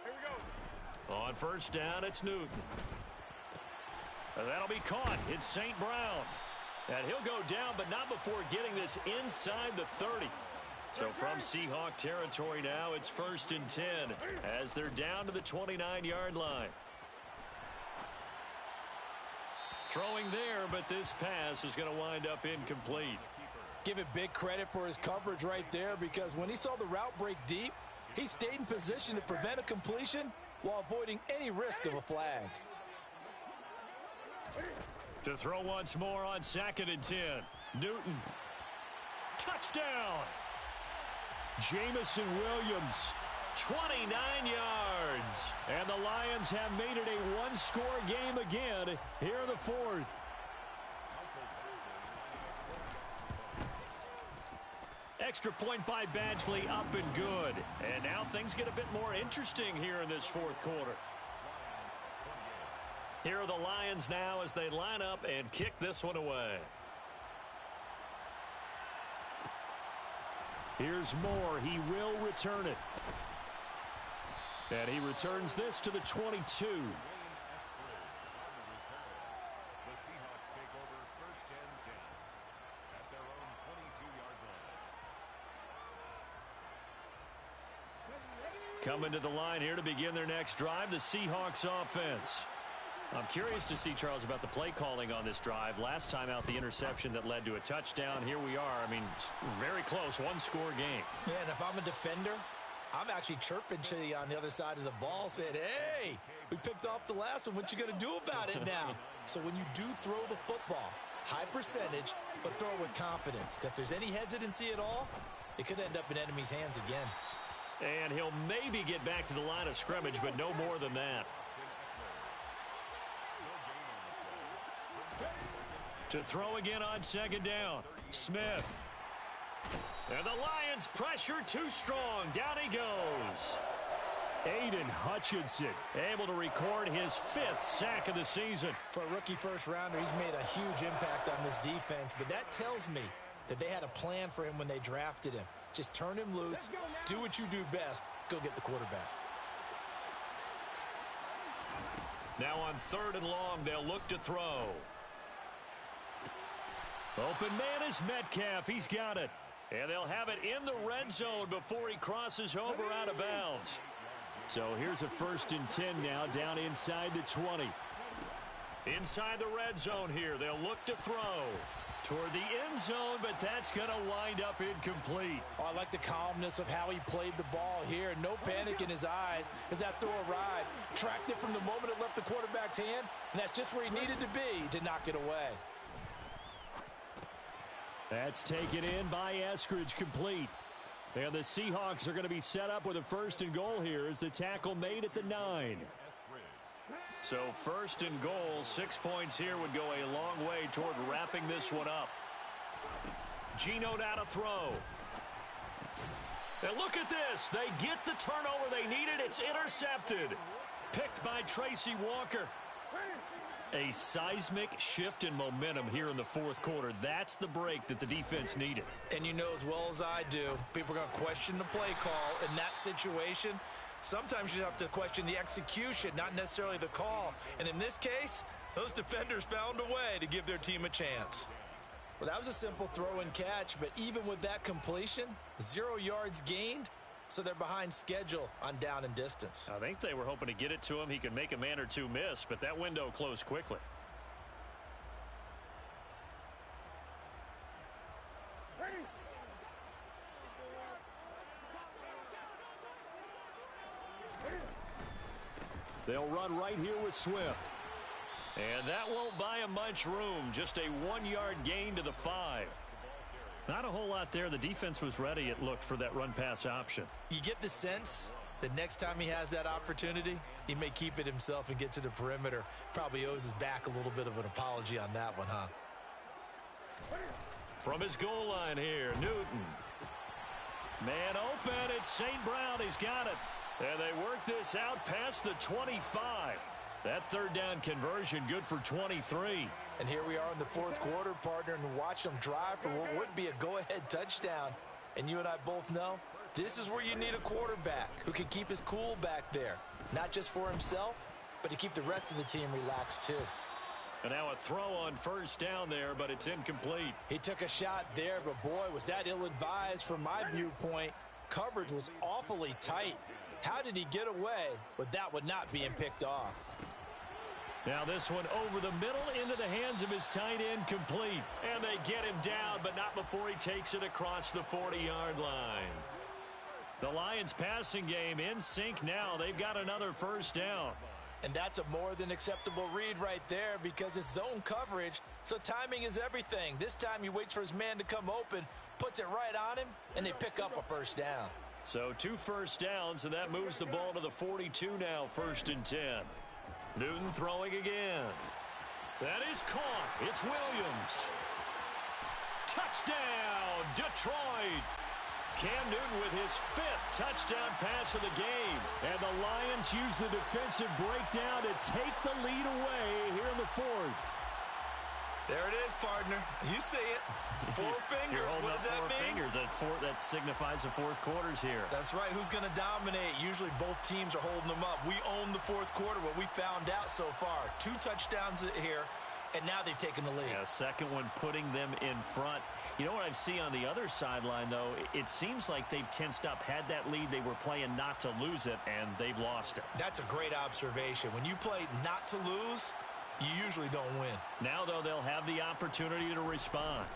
Here we go. On 1st down, it's Newton. And that'll be caught. It's St. Brown. And he'll go down, but not before getting this inside the 30. So from Seahawk territory now, it's 1st and 10 as they're down to the 29-yard line. Throwing there, but this pass is going to wind up incomplete. Give it big credit for his coverage right there, because when he saw the route break deep, he stayed in position to prevent a completion while avoiding any risk of a flag. To throw once more on 2nd and 10. Newton. Touchdown. Jamison Williams. 29 yards. And the Lions have made it a one-score game again here in the 4th. Extra point by Badgley, up and good. And now things get a bit more interesting here in this 4th quarter. Here are the Lions now as they line up and kick this one away. Here's Moore. He will return it. And he returns this to the 22. The Seahawks take over 1st and 10 at their own 22-yard line. Coming to the line here to begin their next drive, the Seahawks offense. I'm curious to see, Charles, about the play calling on this drive. Last time out, the interception that led to a touchdown. Here we are. I mean, very close, one-score game. Yeah, and if I'm a defender, I'm actually chirping to you on the other side of the ball, saying, hey, we picked off the last one. What you going to do about it now? So when you do throw the football, high percentage, but throw it with confidence. If there's any hesitancy at all, it could end up in enemy's hands again. And he'll maybe get back to the line of scrimmage, but no more than that. To throw again on 2nd down. Smith. And the Lions pressure too strong. Down he goes. Aiden Hutchinson able to record his 5th sack of the season. For a rookie first-rounder, he's made a huge impact on this defense, but that tells me that they had a plan for him when they drafted him. Just turn him loose, do what you do best, go get the quarterback. Now on 3rd and long, they'll look to throw. Open man is Metcalf. He's got it. And they'll have it in the red zone before he crosses over out of bounds. So here's a 1st and 10 now down inside the 20. Inside the red zone here, they'll look to throw toward the end zone, but that's going to wind up incomplete. Oh, I like the calmness of how he played the ball here. No panic in his eyes as that throw arrived. Tracked it from the moment it left the quarterback's hand, and that's just where he needed to be to knock it away. That's taken in by Eskridge, complete. And the Seahawks are going to be set up with a 1st and goal here as the tackle made at the 9. So 1st and goal, 6 points here would go a long way toward wrapping this one up. Geno now to throw. And look at this. They get the turnover they needed. It's intercepted. Picked by Tracy Walker. A seismic shift in momentum here in the 4th quarter. That's the break that the defense needed. And you know as well as I do, people are going to question the play call in that situation. Sometimes you have to question the execution, not necessarily the call. And in this case, those defenders found a way to give their team a chance. Well, that was a simple throw and catch, but even with that completion, 0 yards gained, so they're behind schedule on down and distance. I think they were hoping to get it to him. He could make a man or two miss, but that window closed quickly. They'll run right here with Swift. And that won't buy him much room. Just a 1-yard gain to the 5. Not a whole lot there. The defense was ready, it looked, for that run-pass option. You get the sense that next time he has that opportunity, he may keep it himself and get to the perimeter. Probably owes his back a little bit of an apology on that one, huh? From his goal line here, Newton. Man open, it's St. Brown. He's got it. And they work this out past the 25. That 3rd down conversion good for 23. And here we are in the 4th quarter, partner, and watch them drive for what would be a go-ahead touchdown. And you and I both know this is where you need a quarterback who can keep his cool back there. Not just for himself, but to keep the rest of the team relaxed too. And now a throw on 1st down there, but it's incomplete. He took a shot there, but boy, was that ill-advised from my viewpoint. Coverage was awfully tight. How did he get away with that one not being picked off? Now this one over the middle into the hands of his tight end, complete. And they get him down, but not before he takes it across the 40-yard line. The Lions passing game in sync now. They've got another 1st down. And that's a more than acceptable read right there because it's zone coverage, so timing is everything. This time he waits for his man to come open, puts it right on him, and they pick up a 1st down. So 2 first downs, and that moves the ball to the 42 now, 1st and 10. Newton throwing again. That is caught. It's Williams. Touchdown, Detroit. Cam Newton with his 5th touchdown pass of the game. And the Lions use the defensive breakdown to take the lead away here in the 4th. There it is, partner. You see it. 4 fingers. What does that mean? 4 fingers. That signifies the 4th quarter's here. That's right. Who's going to dominate? Usually both teams are holding them up. We own the 4th quarter, what we found out so far. 2 touchdowns here, and now they've taken the lead. Yeah, 2nd one putting them in front. You know what I see on the other sideline, though? It seems like they've tensed up. Had that lead, they were playing not to lose it, and they've lost it. That's a great observation. When you play not to lose, you usually don't win. Now, though, they'll have the opportunity to respond.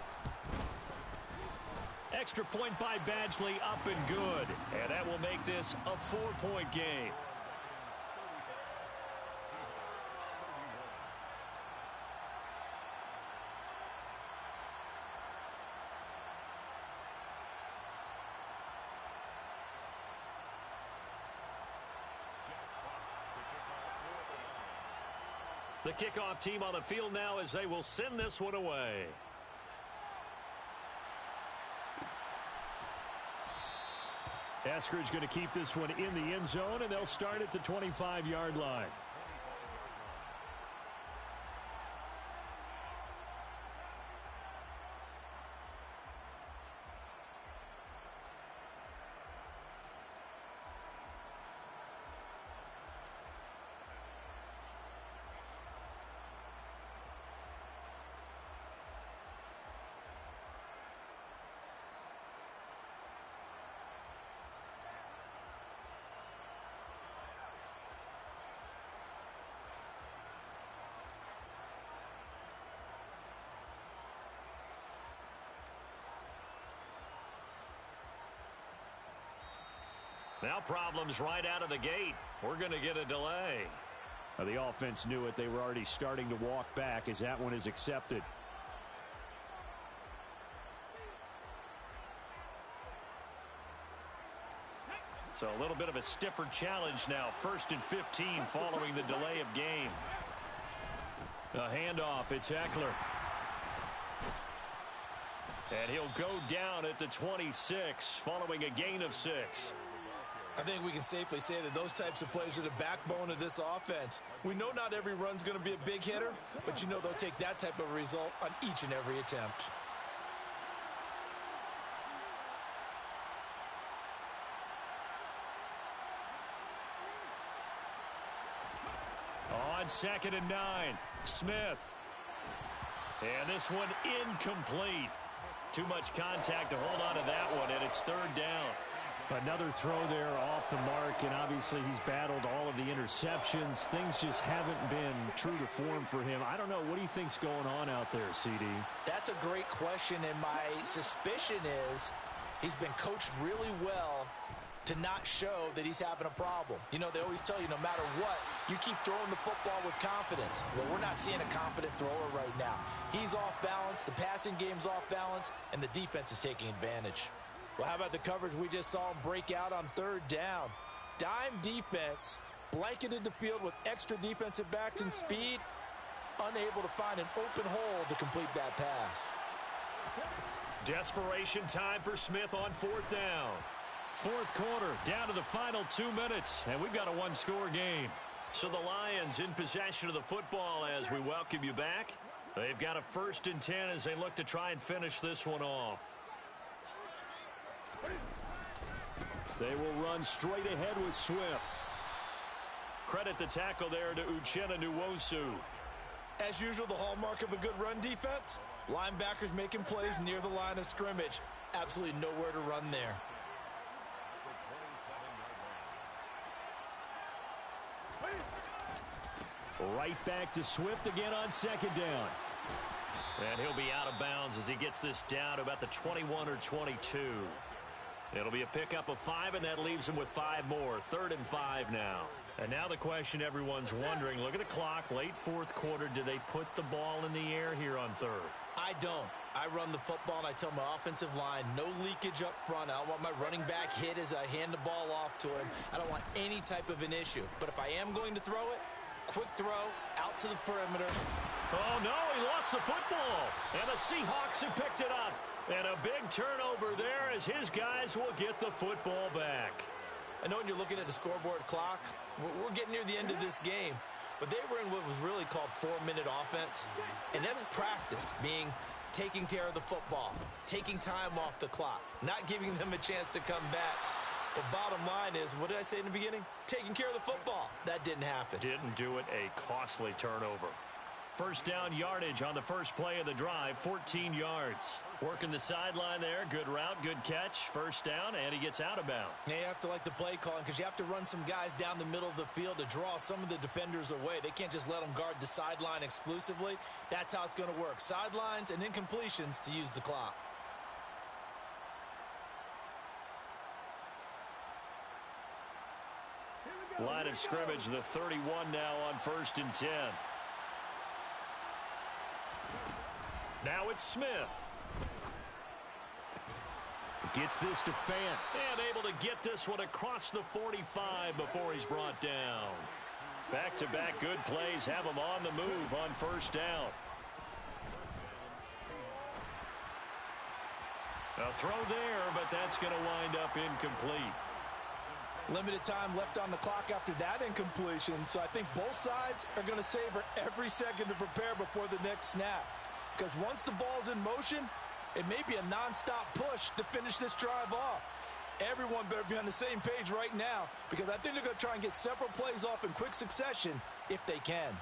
Extra point by Badgley, up and good. And that will make this a 4-point game. The kickoff team on the field now as they will send this one away. Eskridge going to keep this one in the end zone, and they'll start at the 25-yard line. Now problems right out of the gate. We're going to get a delay. The offense knew it. They were already starting to walk back as that one is accepted. So a little bit of a stiffer challenge now. 1st and 15 following the delay of game. A handoff. It's Eckler. And he'll go down at the 26 following a gain of 6. I think we can safely say that those types of plays are the backbone of this offense. We know not every run's going to be a big hitter, but you know they'll take that type of result on each and every attempt. On 2nd and 9, Smith. And this one incomplete. Too much contact to hold on to that one, and it's 3rd down. Another throw there off the mark, and obviously he's battled all of the interceptions. Things just haven't been true to form for him. I don't know. What do you think's going on out there, CD? That's a great question, and my suspicion is he's been coached really well to not show that he's having a problem. You know, they always tell you no matter what, you keep throwing the football with confidence. Well, we're not seeing a confident thrower right now. He's off balance, the passing game's off balance, and the defense is taking advantage. Well, how about the coverage we just saw him break out on 3rd down? Dime defense, blanketed the field with extra defensive backs and speed, unable to find an open hole to complete that pass. Desperation time for Smith on 4th down. 4th quarter, down to the final 2 minutes, and we've got a one-score game. So the Lions in possession of the football as we welcome you back. They've got a 1st and 10 as they look to try and finish this one off. They will run straight ahead with Swift. Credit the tackle there to Uchenna Nwosu. As usual, the hallmark of a good run defense, linebackers making plays near the line of scrimmage. Absolutely nowhere to run there. Right back to Swift again on 2nd down. And he'll be out of bounds as he gets this down to about the 21 or 22. It'll be a pickup of 5, and that leaves him with 5 more. 3rd and 5 now. And now the question everyone's wondering, look at the clock, late 4th quarter. Do they put the ball in the air here on 3rd? I don't. I run the football, and I tell my offensive line, no leakage up front. I don't want my running back hit as I hand the ball off to him. I don't want any type of an issue. But if I am going to throw it, quick throw, out to the perimeter. Oh, no, he lost the football. And the Seahawks have picked it up. And a big turnover there as his guys will get the football back. I know when you're looking at the scoreboard clock, we're getting near the end of this game. But they were in what was really called 4-minute offense. And that's practice, being taking care of the football, taking time off the clock, not giving them a chance to come back. But bottom line is, what did I say in the beginning? Taking care of the football. That didn't happen. Didn't do it. A costly turnover. 1st down yardage on the first play of the drive, 14 yards. Working the sideline there. Good route, good catch. 1st down, and he gets out of bounds. Yeah, you have to like the play calling because you have to run some guys down the middle of the field to draw some of the defenders away. They can't just let them guard the sideline exclusively. That's how it's going to work. Sidelines and incompletions to use the clock. Line of scrimmage, the 31 now on 1st and 10. Now it's Smith. Gets this to Fant. And able to get this one across the 45 before he's brought down. Back-to-back good plays have him on the move on 1st down. A throw there, but that's going to wind up incomplete. Limited time left on the clock after that incompletion, so I think both sides are going to savor every second to prepare before the next snap. Because once the ball's in motion, it may be a nonstop push to finish this drive off. Everyone better be on the same page right now, because I think they're going to try and get several plays off in quick succession if they can.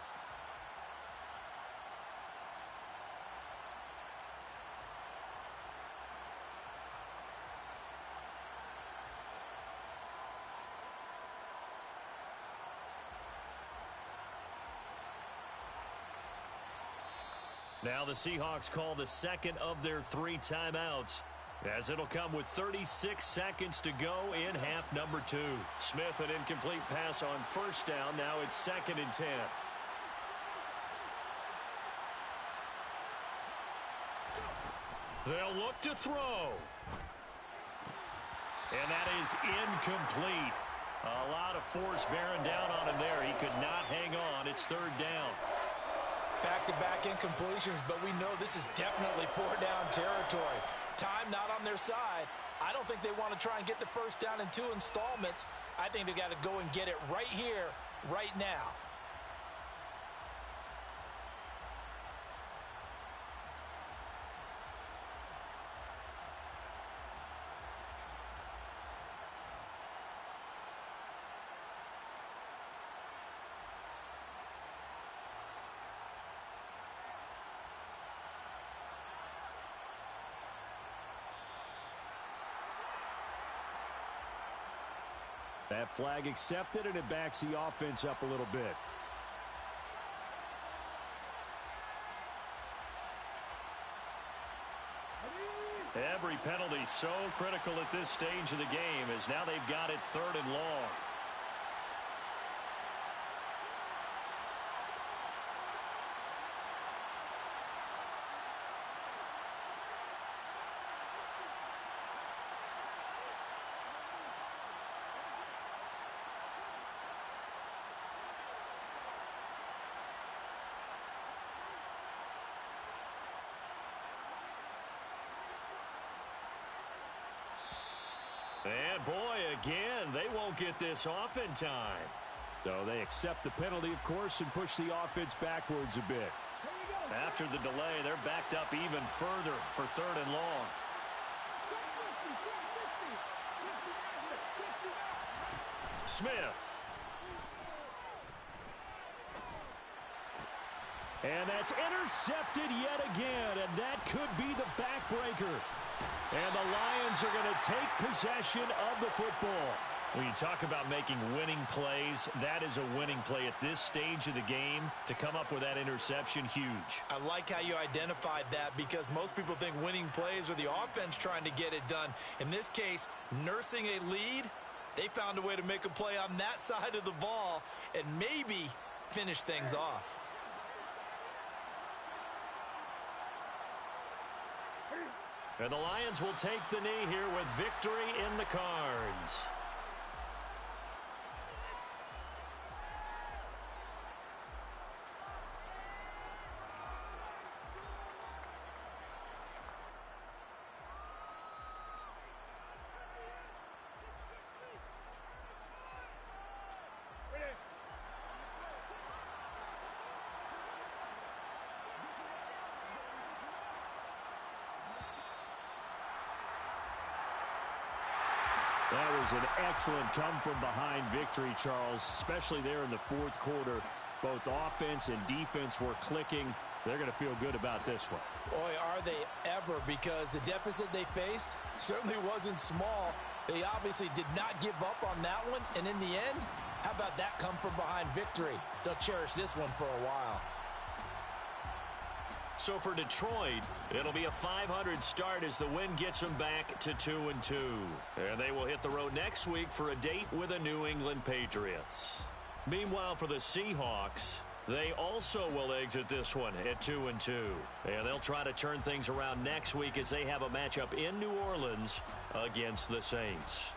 Now the Seahawks call the second of their 3 timeouts. As it'll come with 36 seconds to go in half number 2. Smith, an incomplete pass on first down. Now it's 2nd and 10. They'll look to throw. And that is incomplete. A lot of force bearing down on him there. He could not hang on. It's 3rd down. Back-to-back incompletions, but we know this is definitely 4-down territory. Time not on their side. I don't think they want to try and get the first down in 2 installments. I think they got to go and get it right here, right now. That flag accepted, and it backs the offense up a little bit. Every penalty so critical at this stage of the game, as now they've got it 3rd and long. And boy, again, they won't get this off in time. So they accept the penalty, of course, and push the offense backwards a bit. After the delay, they're backed up even further for 3rd and long. Smith. And that's intercepted yet again, and that could be the backbreaker. And the Lions are going to take possession of the football. When you talk about making winning plays, that is a winning play at this stage of the game. To come up with that interception, huge. I like how you identified that, because most people think winning plays are the offense trying to get it done. In this case, nursing a lead, they found a way to make a play on that side of the ball and maybe finish things off. And the Lions will take the knee here with victory in the cards. That was an excellent come-from-behind victory, Charles, especially there in the 4th quarter. Both offense and defense were clicking. They're going to feel good about this one. Boy, are they ever, because the deficit they faced certainly wasn't small. They obviously did not give up on that one, and in the end, how about that come-from-behind victory? They'll cherish this one for a while. So for Detroit, it'll be a 500 start as the win gets them back to 2-2. And they will hit the road next week for a date with the New England Patriots. Meanwhile, for the Seahawks, they also will exit this one at 2-2. And they'll try to turn things around next week as they have a matchup in New Orleans against the Saints.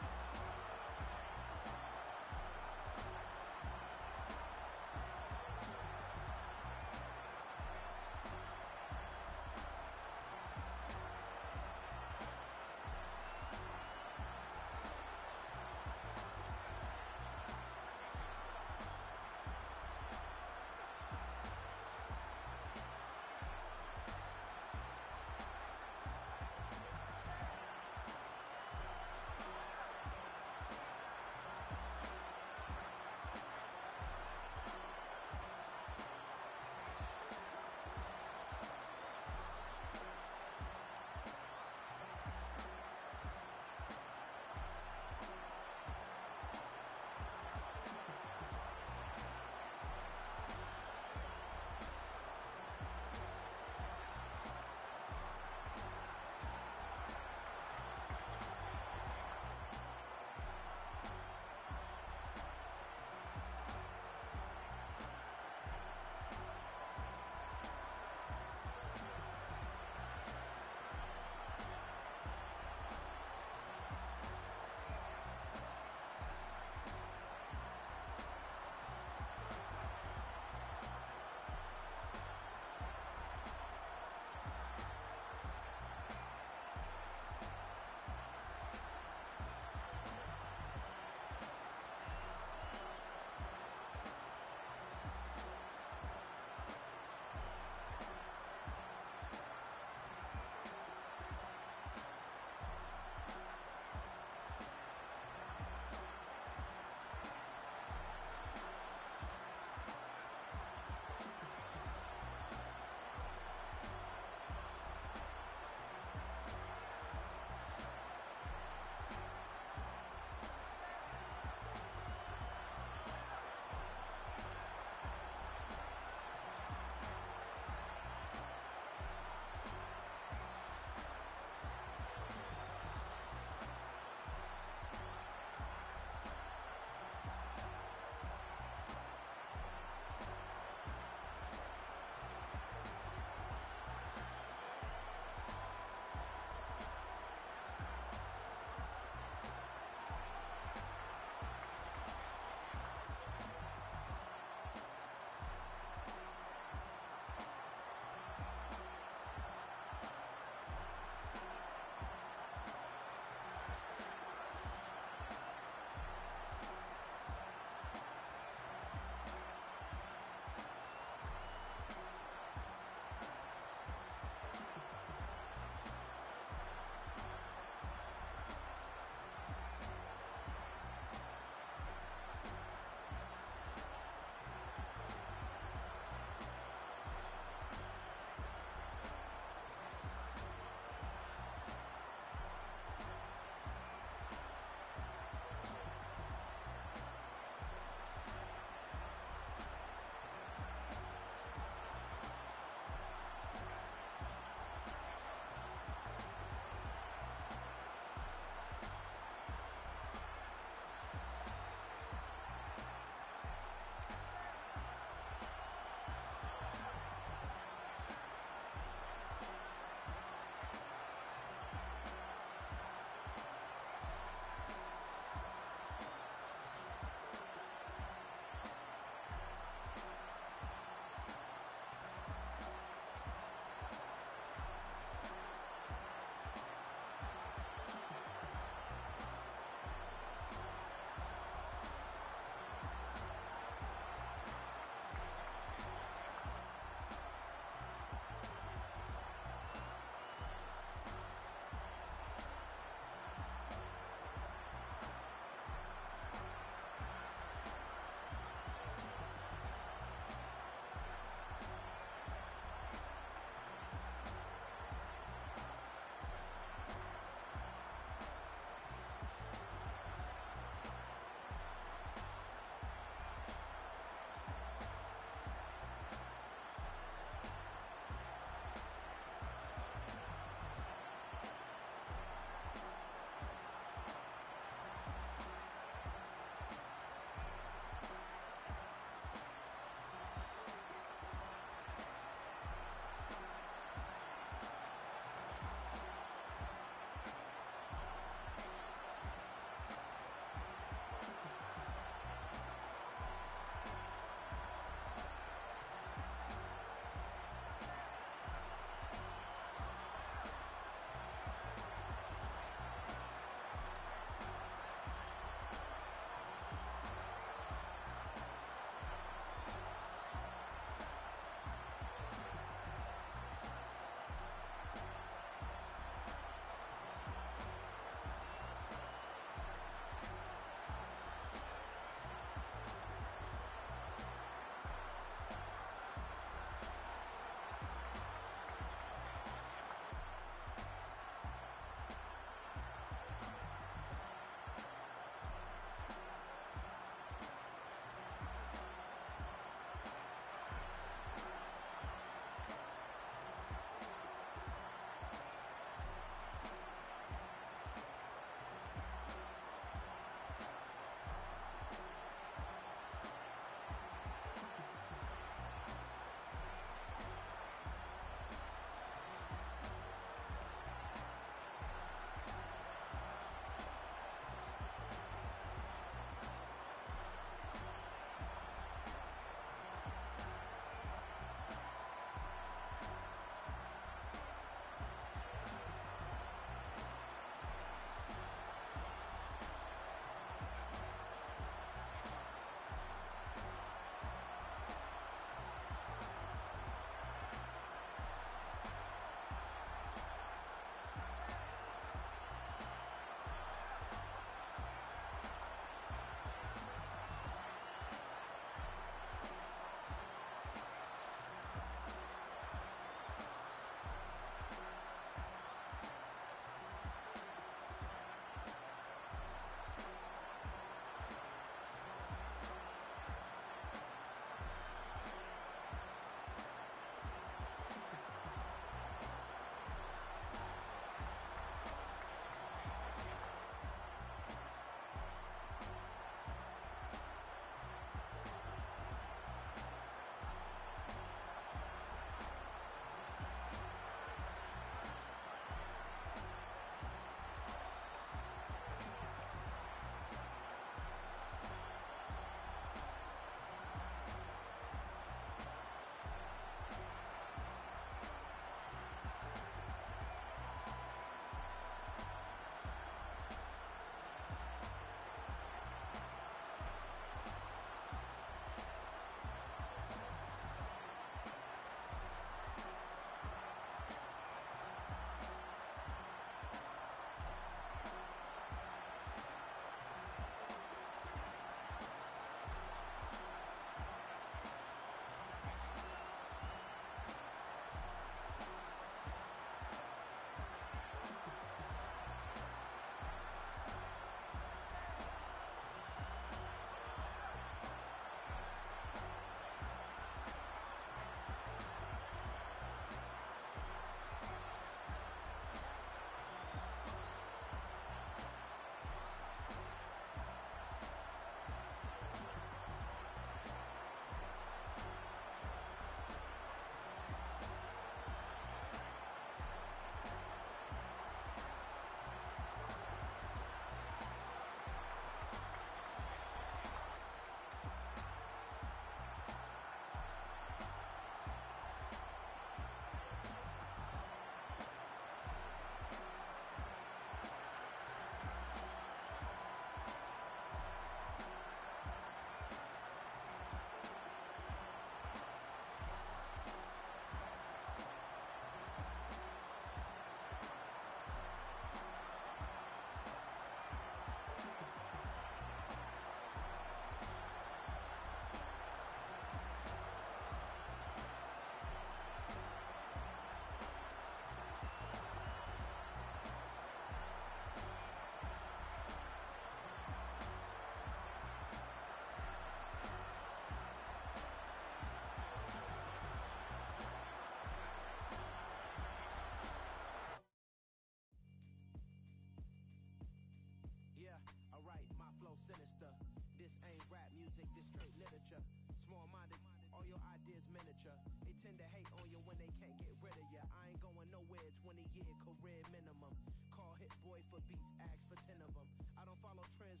music, this straight literature. Small-minded, all your ideas miniature. They tend to hate on you when they can't get rid of you. I ain't going nowhere, 20-year career minimum. Call Hit Boy for beats, ask for 10 of them. I don't follow trends,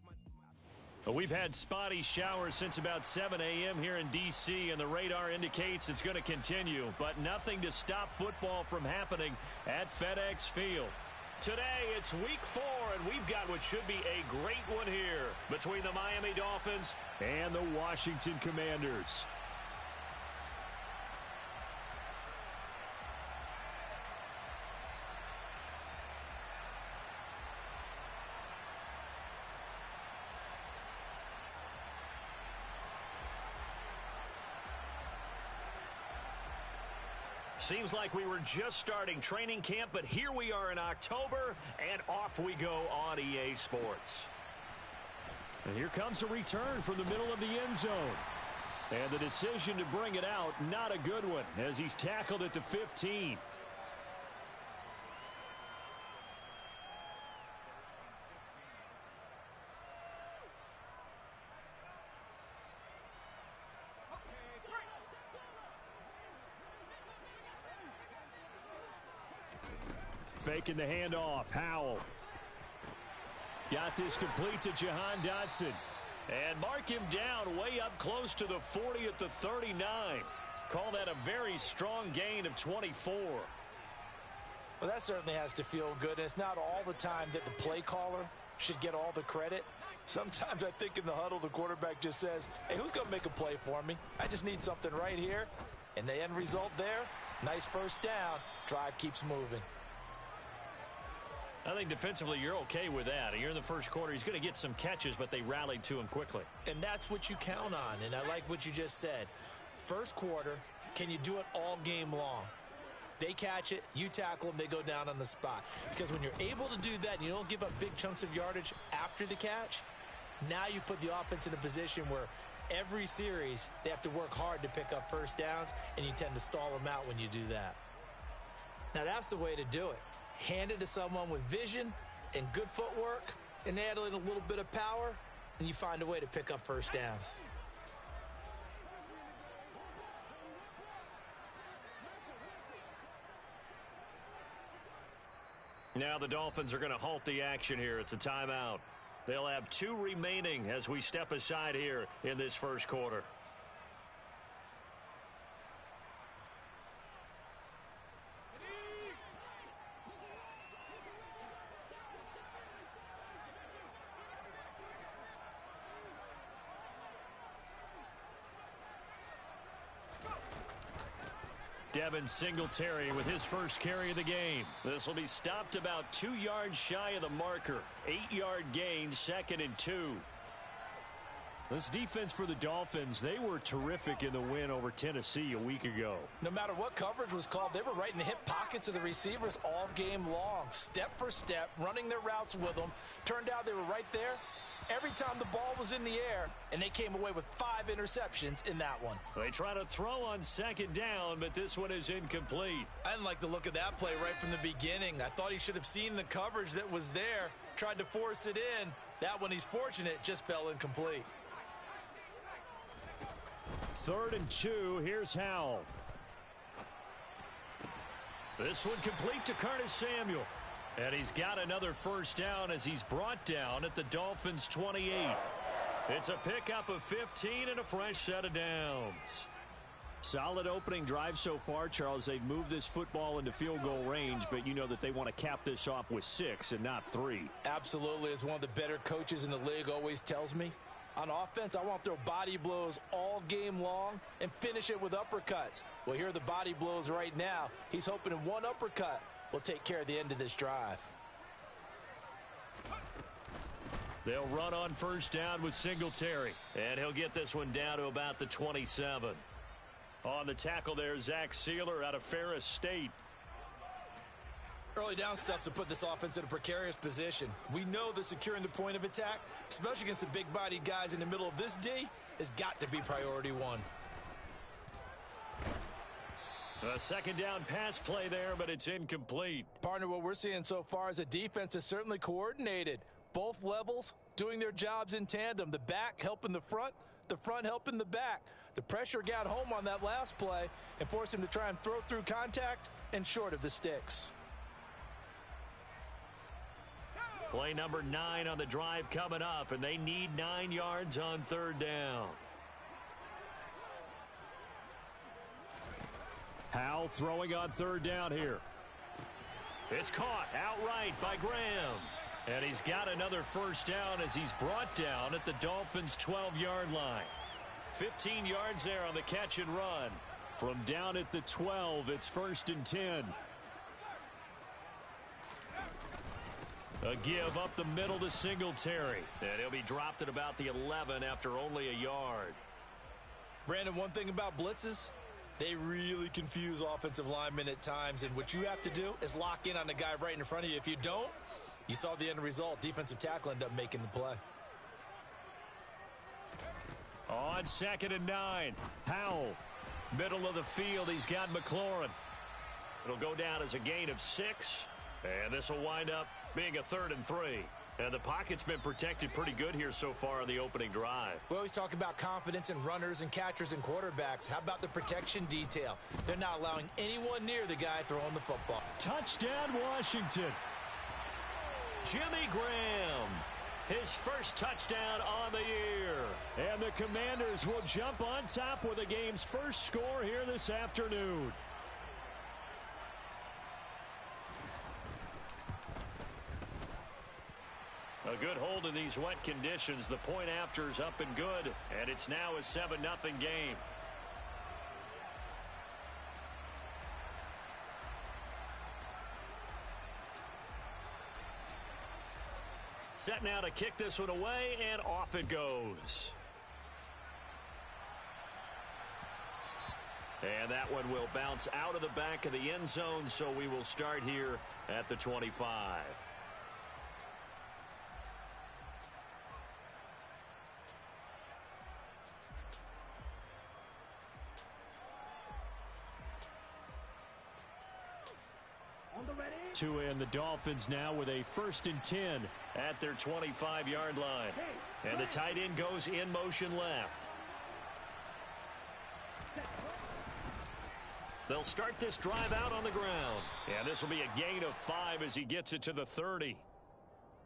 We've had spotty showers since about 7 a.m. here in D.C., and the radar indicates it's going to continue, but nothing to stop football from happening at FedEx Field. Today, it's week 4, and we've got what should be a great one here between the Miami Dolphins and the Washington Commanders. Seems like we were just starting training camp, but here we are in October, and off we go on EA Sports. And here comes a return from the middle of the end zone. And the decision to bring it out, not a good one, as he's tackled at the 15. Faking the handoff. Howell. Got this complete to Jahan Dotson. And mark him down way up close to the 40 at the 39. Call that a very strong gain of 24. Well, that certainly has to feel good. And it's not all the time that the play caller should get all the credit. Sometimes I think in the huddle, the quarterback just says, hey, who's going to make a play for me? I just need something right here. And the end result there, nice first down. Drive keeps moving. I think defensively you're okay with that. You're in the first quarter. He's going to get some catches, but they rallied to him quickly. And that's what you count on, and I like what you just said. First quarter, can you do it all game long? They catch it, you tackle them, they go down on the spot. Because when you're able to do that and you don't give up big chunks of yardage after the catch, now you put the offense in a position where every series they have to work hard to pick up first downs, and you tend to stall them out when you do that. Now that's the way to do it. Hand it to someone with vision and good footwork, and add in a little bit of power, and you find a way to pick up first downs. Now the Dolphins are going to halt the action here. It's a timeout. They'll have 2 remaining as we step aside here in this first quarter. Devin Singletary with his first carry of the game. This will be stopped about 2 yards shy of the marker. 8-yard gain, 2nd and 2. This defense for the Dolphins, they were terrific in the win over Tennessee a week ago. No matter what coverage was called, they were right in the hip pockets of the receivers all game long. Step for step, running their routes with them. Turned out they were right there every time the ball was in the air, and they came away with 5 interceptions in that one. They try to throw on 2nd down, but this one is incomplete. I didn't like the look of that play right from the beginning. I thought he should have seen the coverage that was there, tried to force it in. That one, he's fortunate, just fell incomplete. 3rd and 2, here's Howell. This one complete to Curtis Samuel. And he's got another first down as he's brought down at the Dolphins' 28. It's a pickup of 15 and a fresh set of downs. Solid opening drive so far, Charles. They've moved this football into field goal range, but you know that they want to cap this off with 6 and not 3. Absolutely. As one of the better coaches in the league always tells me, on offense, I want to throw body blows all game long and finish it with uppercuts. Well, here are the body blows right now. He's hoping in one uppercut will take care of the end of this drive. They'll run on first down with Singletary, and he'll get this one down to about the 27. On the tackle there, Zach Sealer out of Ferris State. Early down stuff's to put this offense in a precarious position. We know that securing the point of attack, especially against the big-bodied guys in the middle of this D, has got to be priority 1. A 2nd down pass play there, but it's incomplete. Partner, what we're seeing so far is a defense is certainly coordinated. Both levels doing their jobs in tandem. The back helping the front, the front helping the back. The pressure got home on that last play and forced him to try and throw through contact and short of the sticks. Play number 9 on the drive coming up, and they need 9 yards on third down. Howell throwing on third down here. It's caught outright by Graham. And he's got another first down as he's brought down at the Dolphins' 12-yard line. 15 yards there on the catch and run. From down at the 12, it's 1st and 10. A give up the middle to Singletary. And he'll be dropped at about the 11 after only a yard. Brandon, one thing about blitzes, they really confuse offensive linemen at times. And what you have to do is lock in on the guy right in front of you. If you don't, you saw the end result. Defensive tackle ended up making the play. On 2nd and 9, Howell. Middle of the field, he's got McLaurin. It'll go down as a gain of 6. And this will wind up being a 3rd and 3. And the pocket's been protected pretty good here so far on the opening drive. We always talk about confidence in runners and catchers and quarterbacks. How about the protection detail? They're not allowing anyone near the guy throwing the football. Touchdown, Washington. Jimmy Graham, his first touchdown on the year. And the Commanders will jump on top with the game's first score here this afternoon. A good hold in these wet conditions. The point after is up and good, and it's now a 7-0 game. Set now to kick this one away, and off it goes. And that one will bounce out of the back of the end zone, so we will start here at the 25. Tua and the Dolphins now with a 1st and 10 at their 25-yard line. And the tight end goes in motion left. They'll start this drive out on the ground. And this will be a gain of 5 as he gets it to the 30.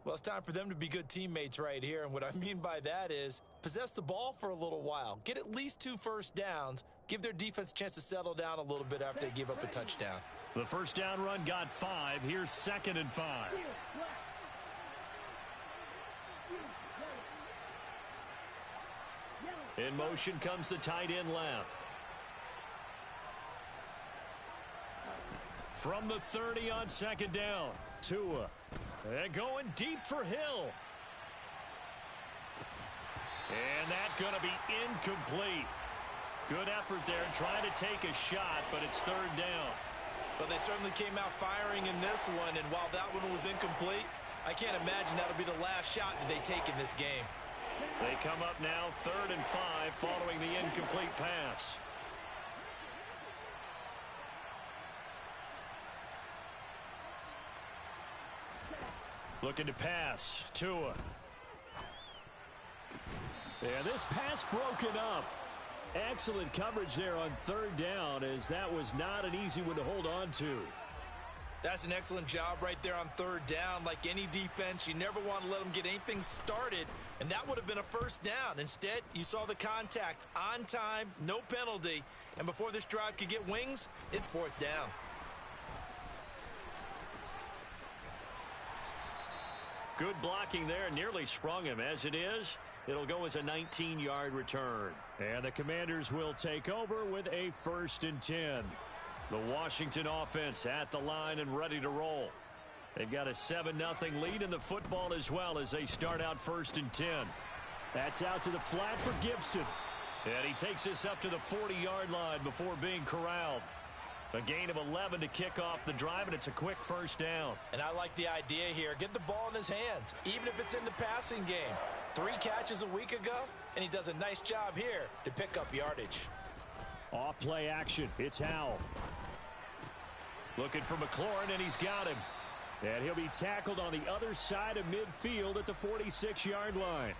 Well, it's time for them to be good teammates right here. And what I mean by that is possess the ball for a little while. Get at least 2 first downs. Give their defense a chance to settle down a little bit after they give up a touchdown. The first down run got 5. Here's 2nd and 5. In motion comes the tight end left. From the 30 on 2nd down, Tua. And going deep for Hill. And that's going to be incomplete. Good effort there trying to take a shot, but it's 3rd down. Well, they certainly came out firing in this one, and while that one was incomplete, I can't imagine that'll be the last shot that they take in this game. They come up now 3rd and 5 following the incomplete pass. Looking to pass. Tua. And this pass broken up. Excellent coverage there on 3rd down, as that was not an easy one to hold on to. That's an excellent job right there on 3rd down. Like any defense, you never want to let them get anything started, and that would have been a first down. Instead, you saw the contact on time, no penalty, and before this drive could get wings, it's 4th down. Good blocking there, nearly sprung him. As it is, it'll go as a 19-yard return. And the Commanders will take over with a 1st and 10. The Washington offense at the line and ready to roll. They've got a 7-0 lead in the football as well as they start out 1st and 10. That's out to the flat for Gibson. And he takes this up to the 40-yard line before being corralled. A gain of 11 to kick off the drive, and it's a quick first down. And I like the idea here. Get the ball in his hands, even if it's in the passing game. 3 catches a week ago, and he does a nice job here to pick up yardage. Off play action. It's Howell. Looking for McLaurin, and he's got him. And he'll be tackled on the other side of midfield at the 46-yard line.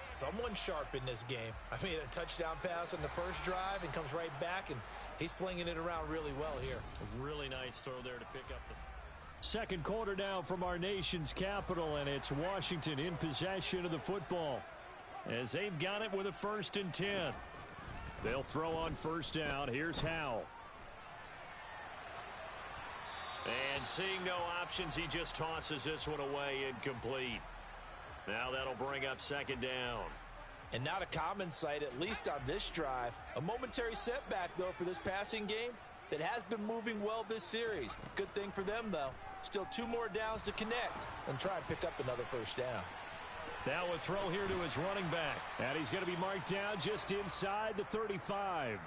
Someone sharp in this game. I mean, a touchdown pass on the first drive and comes right back, and he's flinging it around really well here. A really nice throw there to pick up the second quarter now from our nation's capital, and it's Washington in possession of the football as they've got it with a 1st and 10. They'll throw on first down. Here's Howell. And seeing no options, he just tosses this one away incomplete. Now that'll bring up 2nd down. And not a common sight, at least on this drive. A momentary setback, though, for this passing game that has been moving well this series. Good thing for them, though. Still 2 more downs to connect and try and pick up another first down. Now a throw here to his running back. And he's going to be marked down just inside the 35.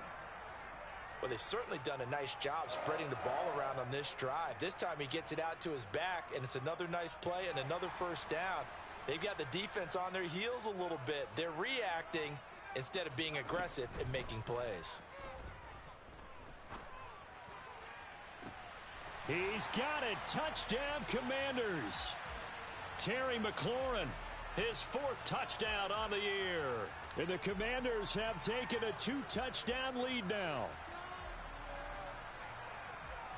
Well, they've certainly done a nice job spreading the ball around on this drive. This time he gets it out to his back, and it's another nice play and another first down. They've got the defense on their heels a little bit. They're reacting instead of being aggressive and making plays. He's got it. Touchdown, Commanders. Terry McLaurin, his 4th touchdown on the year. And the Commanders have taken a 2-touchdown lead now.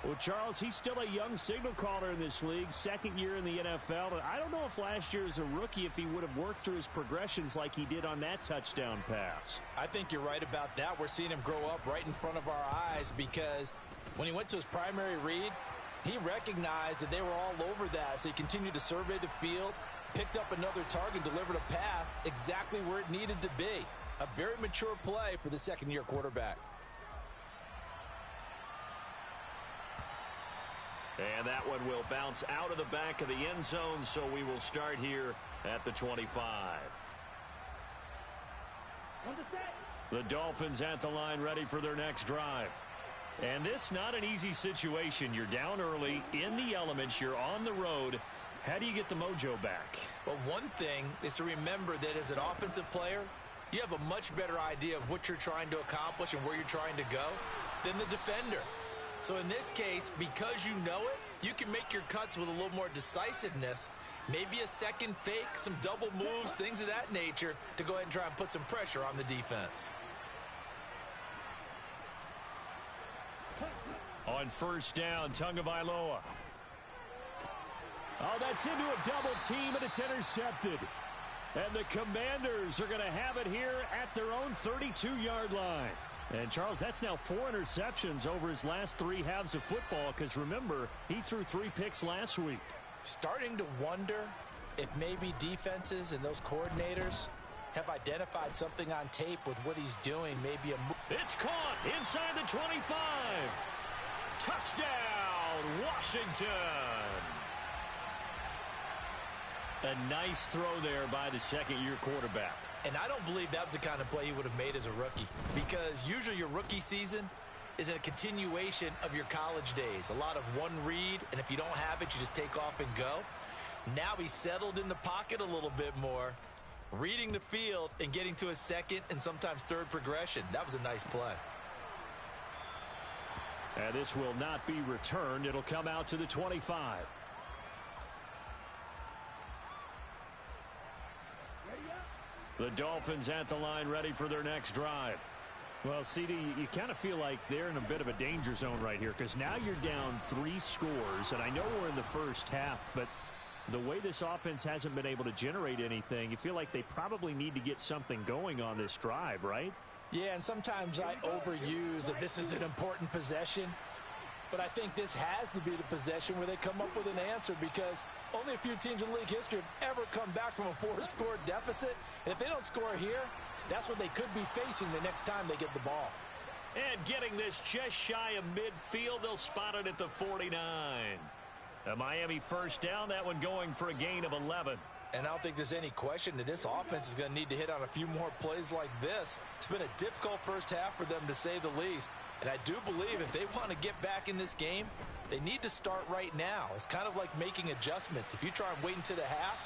Well, Charles, he's still a young signal caller in this league, 2nd year in the NFL. I don't know if last year as a rookie, if he would have worked through his progressions like he did on that touchdown pass. I think you're right about that. We're seeing him grow up right in front of our eyes because when he went to his primary read, he recognized that they were all over that. So he continued to survey the field, picked up another target, delivered a pass exactly where it needed to be. A very mature play for the 2nd-year quarterback. And that one will bounce out of the back of the end zone, so we will start here at the 25. The Dolphins at the line, ready for their next drive. And this not an easy situation. You're down early, in the elements, you're on the road. How do you get the mojo back? Well, one thing is to remember that as an offensive player, you have a much better idea of what you're trying to accomplish and where you're trying to go than the defender. So in this case, because you know it, you can make your cuts with a little more decisiveness, maybe a second fake, some double moves, things of that nature to go ahead and try and put some pressure on the defense. On first down, Tagovailoa. Oh, that's into a double team, and it's intercepted. And the Commanders are going to have it here at their own 32-yard line. And, Charles, that's now 4 interceptions over his last 3 halves of football because, remember, he threw 3 picks last week. Starting to wonder if maybe defenses and those coordinators have identified something on tape with what he's doing. Maybe a move. It's caught inside the 25. Touchdown, Washington. A nice throw there by the 2nd-year quarterback. And I don't believe that was the kind of play he would have made as a rookie, because usually your rookie season is a continuation of your college days. A lot of one read, and if you don't have it, you just take off and go. Now he's settled in the pocket a little bit more, reading the field and getting to his 2nd and sometimes 3rd progression. That was a nice play. And this will not be returned. It'll come out to the 25. The Dolphins at the line, ready for their next drive. Well, CD, you kind of feel like they're in a bit of a danger zone right here because now you're down 3 scores, and I know we're in the first half, but the way this offense hasn't been able to generate anything, you feel like they probably need to get something going on this drive, right? Yeah, and sometimes I overuse that this is an important possession. But I think this has to be the possession where they come up with an answer because only a few teams in league history have ever come back from a 4-score deficit. And if they don't score here, that's what they could be facing the next time they get the ball. And getting this just shy of midfield, they'll spot it at the 49. A Miami first down, that one going for a gain of 11. And I don't think there's any question that this offense is going to need to hit on a few more plays like this. It's been a difficult first half for them, to say the least. And I do believe if they want to get back in this game, they need to start right now. It's kind of like making adjustments. If you try and wait until the half,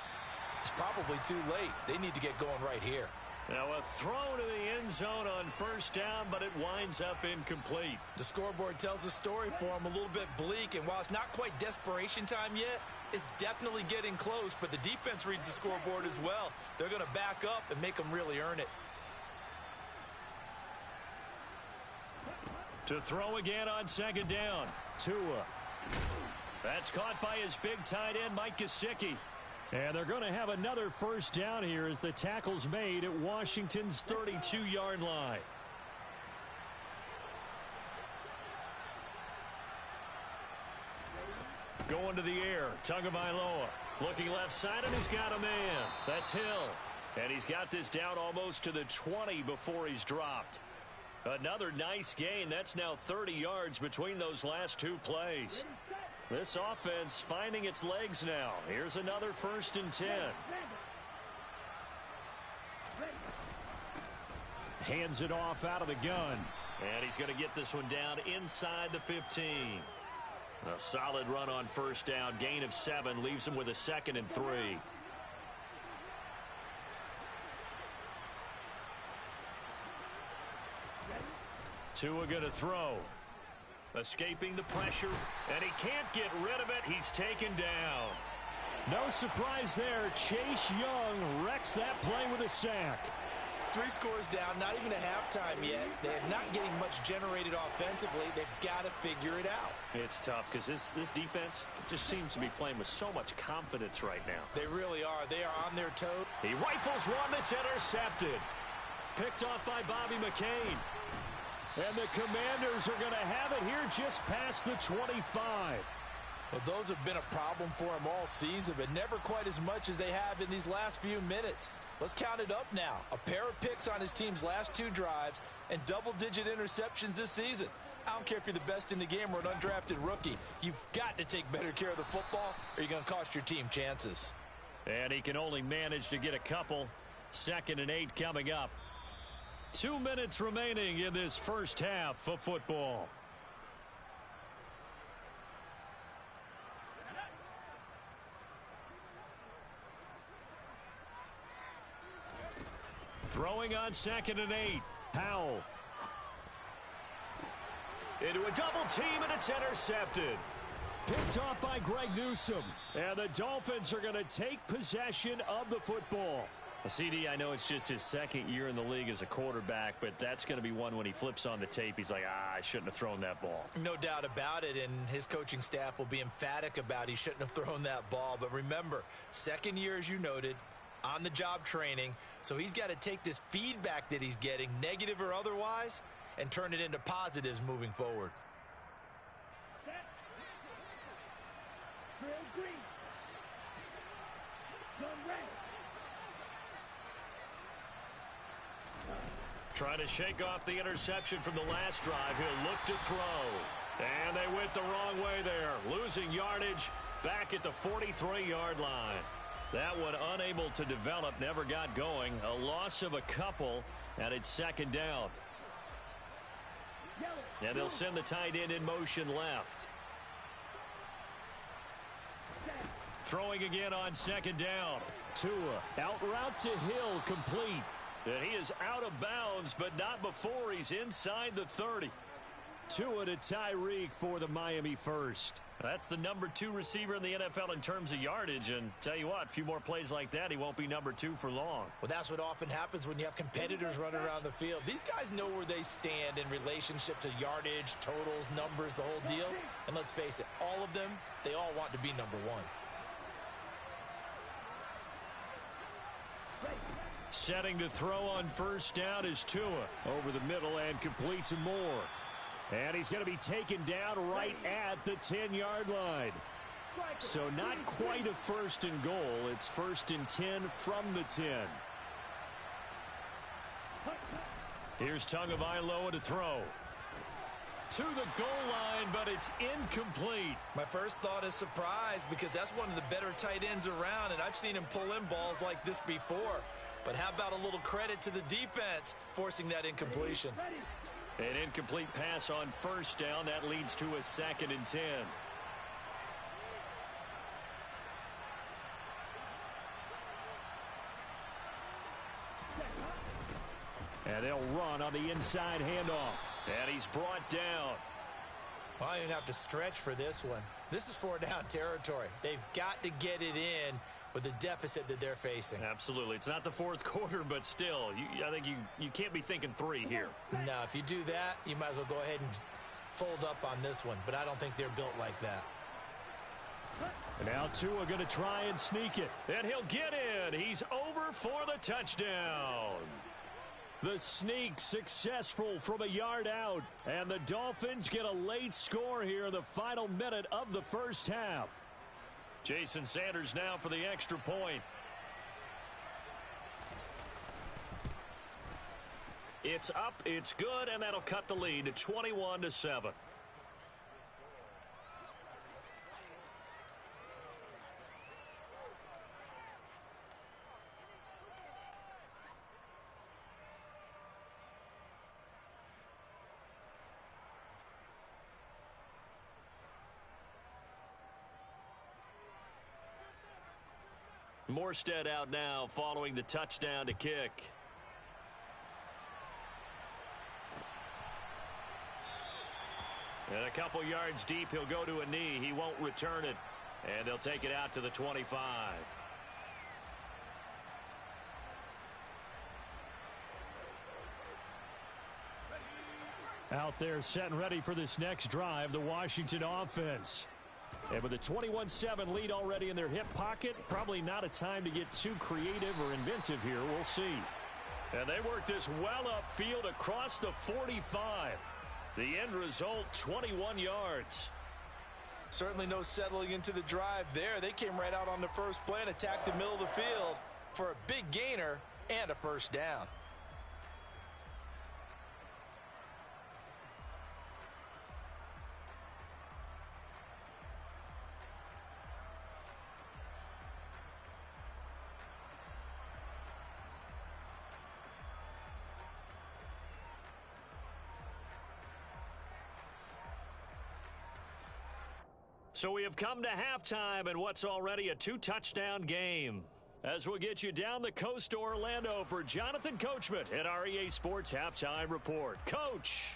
it's probably too late. They need to get going right here. Now a throw to the end zone on first down, but it winds up incomplete. The scoreboard tells a story for him, a little bit bleak, and while it's not quite desperation time yet, It's definitely getting close, but the defense reads the scoreboard as well. They're going to back up and make them really earn it. To throw again on second down. Tua. That's caught by his big tight end, Mike Gesicki. And they're going to have another first down here as the tackle's made at Washington's 32-yard line. Going to the air, Tagovailoa. Looking left side, and he's got a man. That's Hill. And he's got this down almost to the 20 before he's dropped. Another nice gain. That's now 30 yards between those last two plays. This offense finding its legs now. Here's another 1st and 10. Hands it off out of the gun. And he's going to get this one down inside the 15. A solid run on first down. Gain of 7 leaves him with a 2nd and 3. Tua going to throw. Escaping the pressure, and he can't get rid of it. He's taken down. No surprise there. Chase Young wrecks that play with a sack. 3 scores down, not even a halftime yet. They're not getting much generated offensively. They've got to figure it out. It's tough because this defense just seems to be playing with so much confidence right now. They really are. They are on their toes. He rifles one that's intercepted. Picked off by Bobby McCain. And the Commanders are going to have it here just past the 25. Well, those have been a problem for them all season, but never quite as much as they have in these last few minutes. Let's count it up now. A pair of picks on his team's last 2 drives and double-digit interceptions this season. I don't care if you're the best in the game or an undrafted rookie. You've got to take better care of the football or you're going to cost your team chances. And he can only manage to get a couple. 2nd and 8 coming up. 2 minutes remaining in this first half of football. Throwing on 2nd and 8. Powell. Into a double team, and it's intercepted. Picked off by Greg Newsome. And the Dolphins are going to take possession of the football. CD, I know it's just his 2nd year in the league as a quarterback, but that's going to be one when he flips on the tape. He's like, I shouldn't have thrown that ball. No doubt about it, and his coaching staff will be emphatic about he shouldn't have thrown that ball. But remember, 2nd year, as you noted, on-the-job training, so he's got to take this feedback that he's getting, negative or otherwise, and turn it into positives moving forward. Trying to shake off the interception from the last drive. He'll look to throw. And they went the wrong way there. Losing yardage back at the 43-yard line. That one unable to develop, never got going. A loss of a couple, and it's 2nd down. And they'll send the tight end in motion left. Throwing again on 2nd down. Tua, out route to Hill, complete. And he is out of bounds, but not before he's inside the 30. Tua to Tyreek for the Miami first. That's the number 2 receiver in the NFL in terms of yardage. And tell you what, a few more plays like that, he won't be number 2 for long. Well, that's what often happens when you have competitors running around the field. These guys know where they stand in relationship to yardage, totals, numbers, the whole deal. And let's face it, all of them, they all want to be number 1. Setting to throw on first down is Tua. Over the middle and complete to Moore. And he's going to be taken down right at the 10-yard line. So not quite a 1st and goal. It's 1st and 10 from the 10. Here's Tagovailoa to throw. To the goal line, but it's incomplete. My first thought is surprise because that's one of the better tight ends around, and I've seen him pull in balls like this before. But how about a little credit to the defense forcing that incompletion? An incomplete pass on first down. That leads to a 2nd and 10. And they'll run on the inside handoff. And he's brought down. Well, I don't even have to stretch for this one. This is 4-down territory. They've got to get it in with the deficit that they're facing. Absolutely. It's not the fourth quarter, but still, I think you can't be thinking 3 here. No, if you do that, you might as well go ahead and fold up on this one, but I don't think they're built like that. And now Tua going to try and sneak it, and he'll get in. He's over for the touchdown. The sneak successful from a yard out, and the Dolphins get a late score here in the final minute of the first half. Jason Sanders now for the extra point. It's up, it's good, and that'll cut the lead to 21-7. Morstead out now following the touchdown to kick. And a couple yards deep, he'll go to a knee. He won't return it. And they'll take it out to the 25. Out there set and ready for this next drive, the Washington offense. And with a 21-7 lead already in their hip pocket, probably not a time to get too creative or inventive here. We'll see. And they work this well upfield across the 45. The end result, 21 yards. Certainly no settling into the drive there. They came right out on the first play and attacked the middle of the field for a big gainer and a first down. So we have come to halftime in what's already a 2-touchdown game. As we'll get you down the coast to Orlando for Jonathan Coachman at our EA Sports Halftime Report. Coach.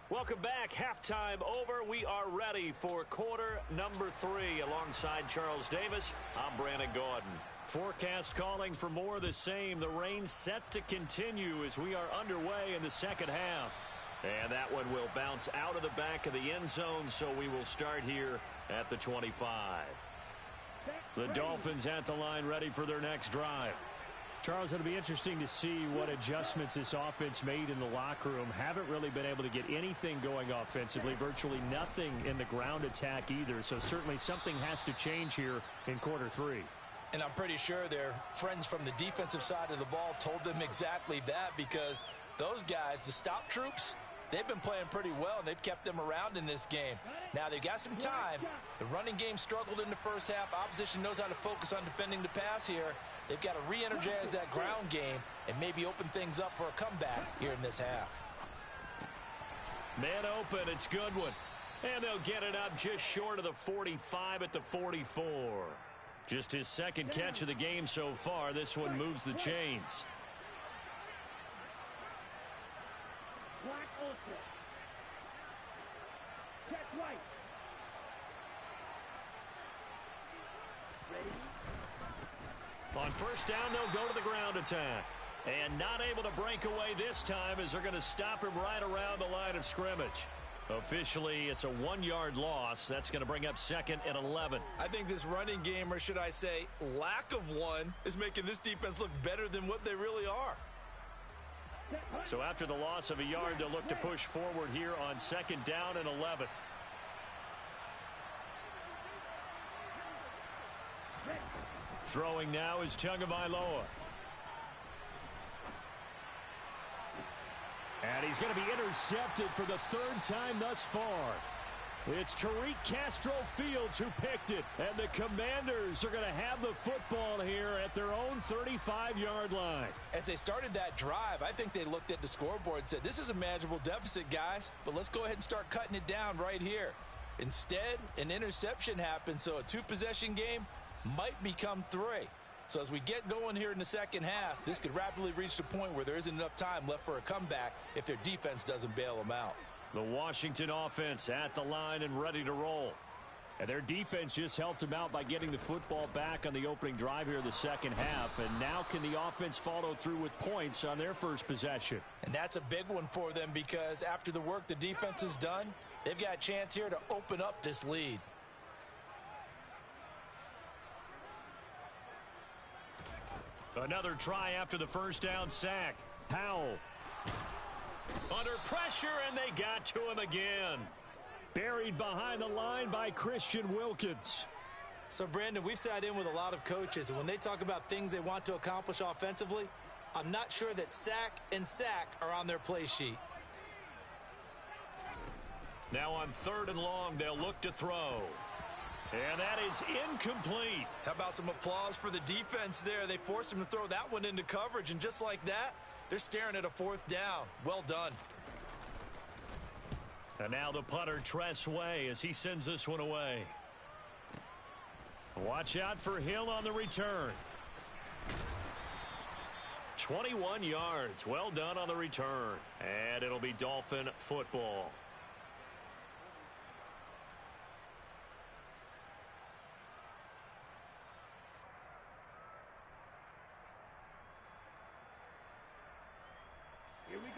Welcome back. Halftime over. We are ready for quarter number 3. Alongside Charles Davis, I'm Brandon Gaudin. Forecast calling for more of the same. The rain set to continue as we are underway in the second half. And that one will bounce out of the back of the end zone, so we will start here at the 25. The Dolphins at the line ready for their next drive. Charles, it'll be interesting to see what adjustments this offense made in the locker room. Haven't really been able to get anything going offensively, virtually nothing in the ground attack either, so certainly something has to change here in quarter 3. And I'm pretty sure their friends from the defensive side of the ball told them exactly that, because those guys, the stop troops, they've been playing pretty well, and they've kept them around in this game. Now, they've got some time. The running game struggled in the first half. Opposition knows how to focus on defending the pass here. They've got to re-energize that ground game and maybe open things up for a comeback here in this half. Man open, it's Goodwin. And they'll get it up just short of the 45 at the 44. Just his second catch of the game so far. This one moves the chains. On first down, they'll go to the ground attack. And not able to break away this time as they're going to stop him right around the line of scrimmage. Officially, it's a 1-yard loss. That's going to bring up 2nd and 11. I think this running game, or should I say lack of one, is making this defense look better than what they really are. So after the loss of a yard, they'll look to push forward here on 2nd down and 11. Throwing now is Tagovailoa. And he's going to be intercepted for the 3rd time thus far. It's Tariq Castro-Fields who picked it. And the Commanders are going to have the football here at their own 35-yard line. As they started that drive, I think they looked at the scoreboard and said, this is a manageable deficit, guys, but let's go ahead and start cutting it down right here. Instead, an interception happened, so a 2-possession game might become 3. So as we get going here in the second half, this could rapidly reach the point where there isn't enough time left for a comeback if their defense doesn't bail them out. The Washington offense at the line and ready to roll. And their defense just helped them out by getting the football back on the opening drive here in the second half. And now can the offense follow through with points on their first possession? And that's a big one for them because after the work the defense has done, they've got a chance here to open up this lead. Another try after the first down sack. Powell. Under pressure, and they got to him again. Buried behind the line by Christian Wilkins. So, Brandon, we've sat in with a lot of coaches, and when they talk about things they want to accomplish offensively, I'm not sure that sack and sack are on their play sheet. Now on 3rd and long, they'll look to throw. And that is incomplete. How about some applause for the defense there? They forced him to throw that one into coverage, and just like that, they're staring at a 4th down. Well done. And now the punter, Tress Way, as he sends this one away. Watch out for Hill on the return. 21 yards. Well done on the return. And it'll be Dolphin football.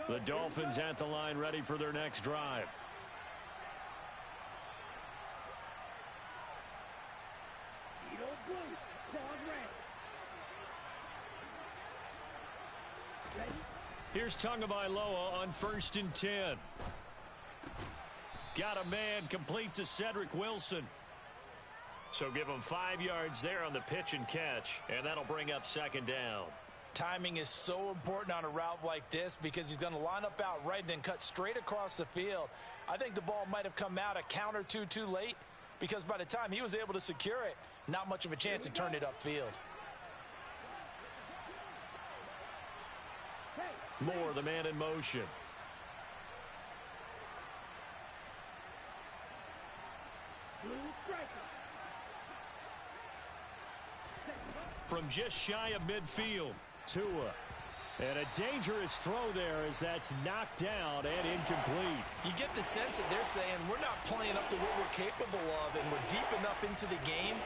The Dolphins at the line ready for their next drive. Here's Tagovailoa on 1st and 10. Got a man complete to Cedric Wilson. So give him 5 yards there on the pitch and catch, and that'll bring up 2nd down. Timing is so important on a route like this because he's going to line up out right and then cut straight across the field. I think the ball might have come out a count or two too late because by the time he was able to secure it, not much of a chance to turn it upfield. Moore, the man in motion. From just shy of midfield, Tua. And a dangerous throw there as that's knocked down and incomplete. You get the sense that they're saying we're not playing up to what we're capable of, and we're deep enough into the game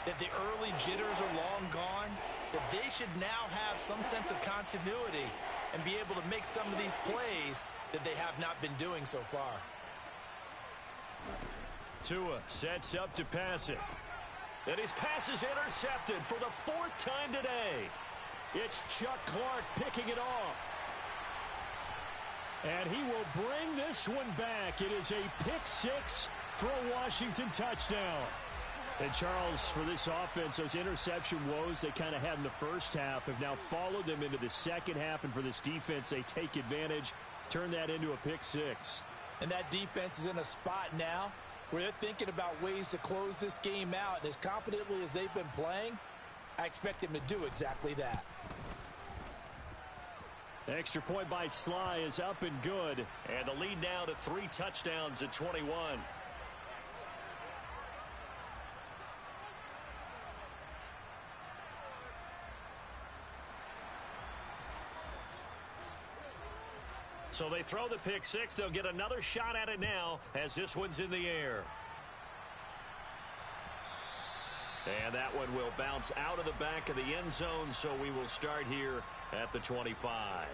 that the early jitters are long gone, that they should now have some sense of continuity and be able to make some of these plays that they have not been doing so far. Tua sets up to pass it. And his pass is intercepted for the 4th time today. It's Chuck Clark picking it off. And he will bring this one back. It is a pick-6 for a Washington touchdown. And, Charles, for this offense, those interception woes they kind of had in the first half have now followed them into the second half. And for this defense, they take advantage, turn that into a pick-6. And that defense is in a spot now where they're thinking about ways to close this game out. And as confidently as they've been playing, I expect them to do exactly that. Extra point by Sly is up and good. And the lead now to 3 touchdowns at 21. So they throw the pick-6. They'll get another shot at it now as this one's in the air. And that one will bounce out of the back of the end zone, so we will start here at the 25.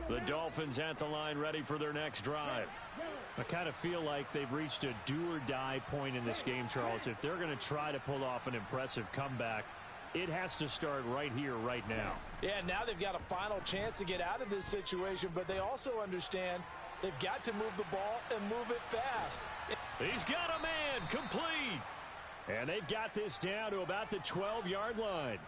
The Dolphins at the line ready for their next drive. I kind of feel like they've reached a do-or-die point in this game, Charles. If they're going to try to pull off an impressive comeback, it has to start right here, right now. Yeah, now they've got a final chance to get out of this situation, but they also understand they've got to move the ball and move it fast. He's got a man complete. And they've got this down to about the 12-yard line.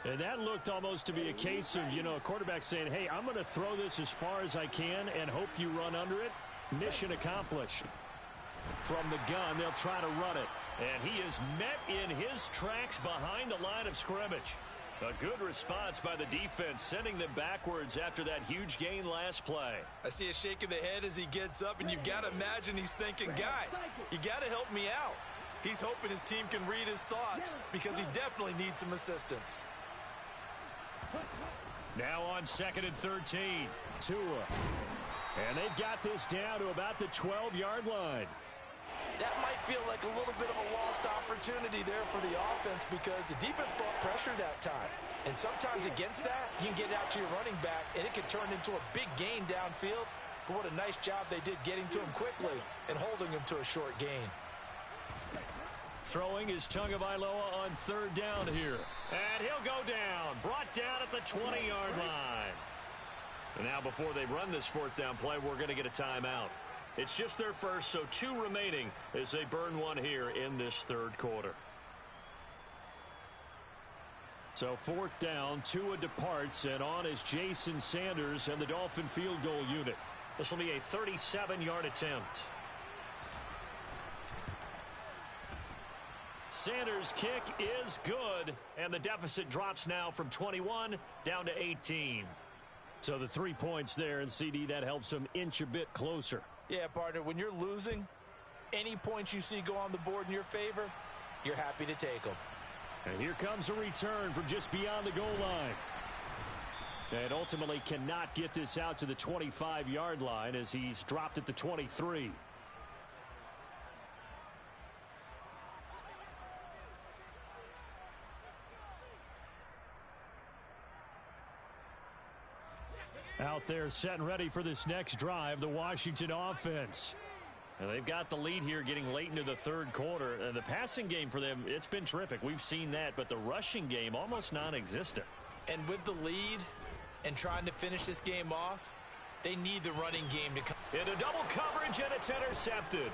And that looked almost to be a case of, a quarterback saying, hey, I'm going to throw this as far as I can and hope you run under it. Mission accomplished. From the gun, they'll try to run it. And he is met in his tracks behind the line of scrimmage. A good response by the defense, sending them backwards after that huge gain last play. I see a shake of the head as he gets up, and you've got to imagine he's thinking, guys, you got to help me out. He's hoping his team can read his thoughts because he definitely needs some assistance. Now on 2nd and 13, Tua. And they've got this down to about the 12-yard line. That might feel like a little bit of a lost opportunity there for the offense because the defense brought pressure that time. And sometimes against that, you can get out to your running back, and it can turn into a big gain downfield. But what a nice job they did getting to him quickly and holding him to a short gain. Throwing is Tagovailoa on 3rd down here. And he'll go down. Brought down at the 20-yard line. And now before they run this 4th down play, we're going to get a timeout. It's just their first, so 2 remaining as they burn one here in this 3rd quarter. So 4th down, Tua departs, and on is Jason Sanders and the Dolphin field goal unit. This will be a 37-yard attempt. Sanders' kick is good, and the deficit drops now from 21 down to 18. So the 3 points there, and CD, that helps them inch a bit closer. Yeah, partner, when you're losing, any points you see go on the board in your favor, you're happy to take them. And here comes a return from just beyond the goal line. And ultimately cannot get this out to the 25-yard line as he's dropped at the 23. Out there set and ready for this next drive, the Washington offense. And they've got the lead here getting late into the 3rd quarter. And the passing game for them, it's been terrific. We've seen that, but the rushing game almost non-existent. And with the lead and trying to finish this game off, they need the running game to come. Into double coverage, and it's intercepted.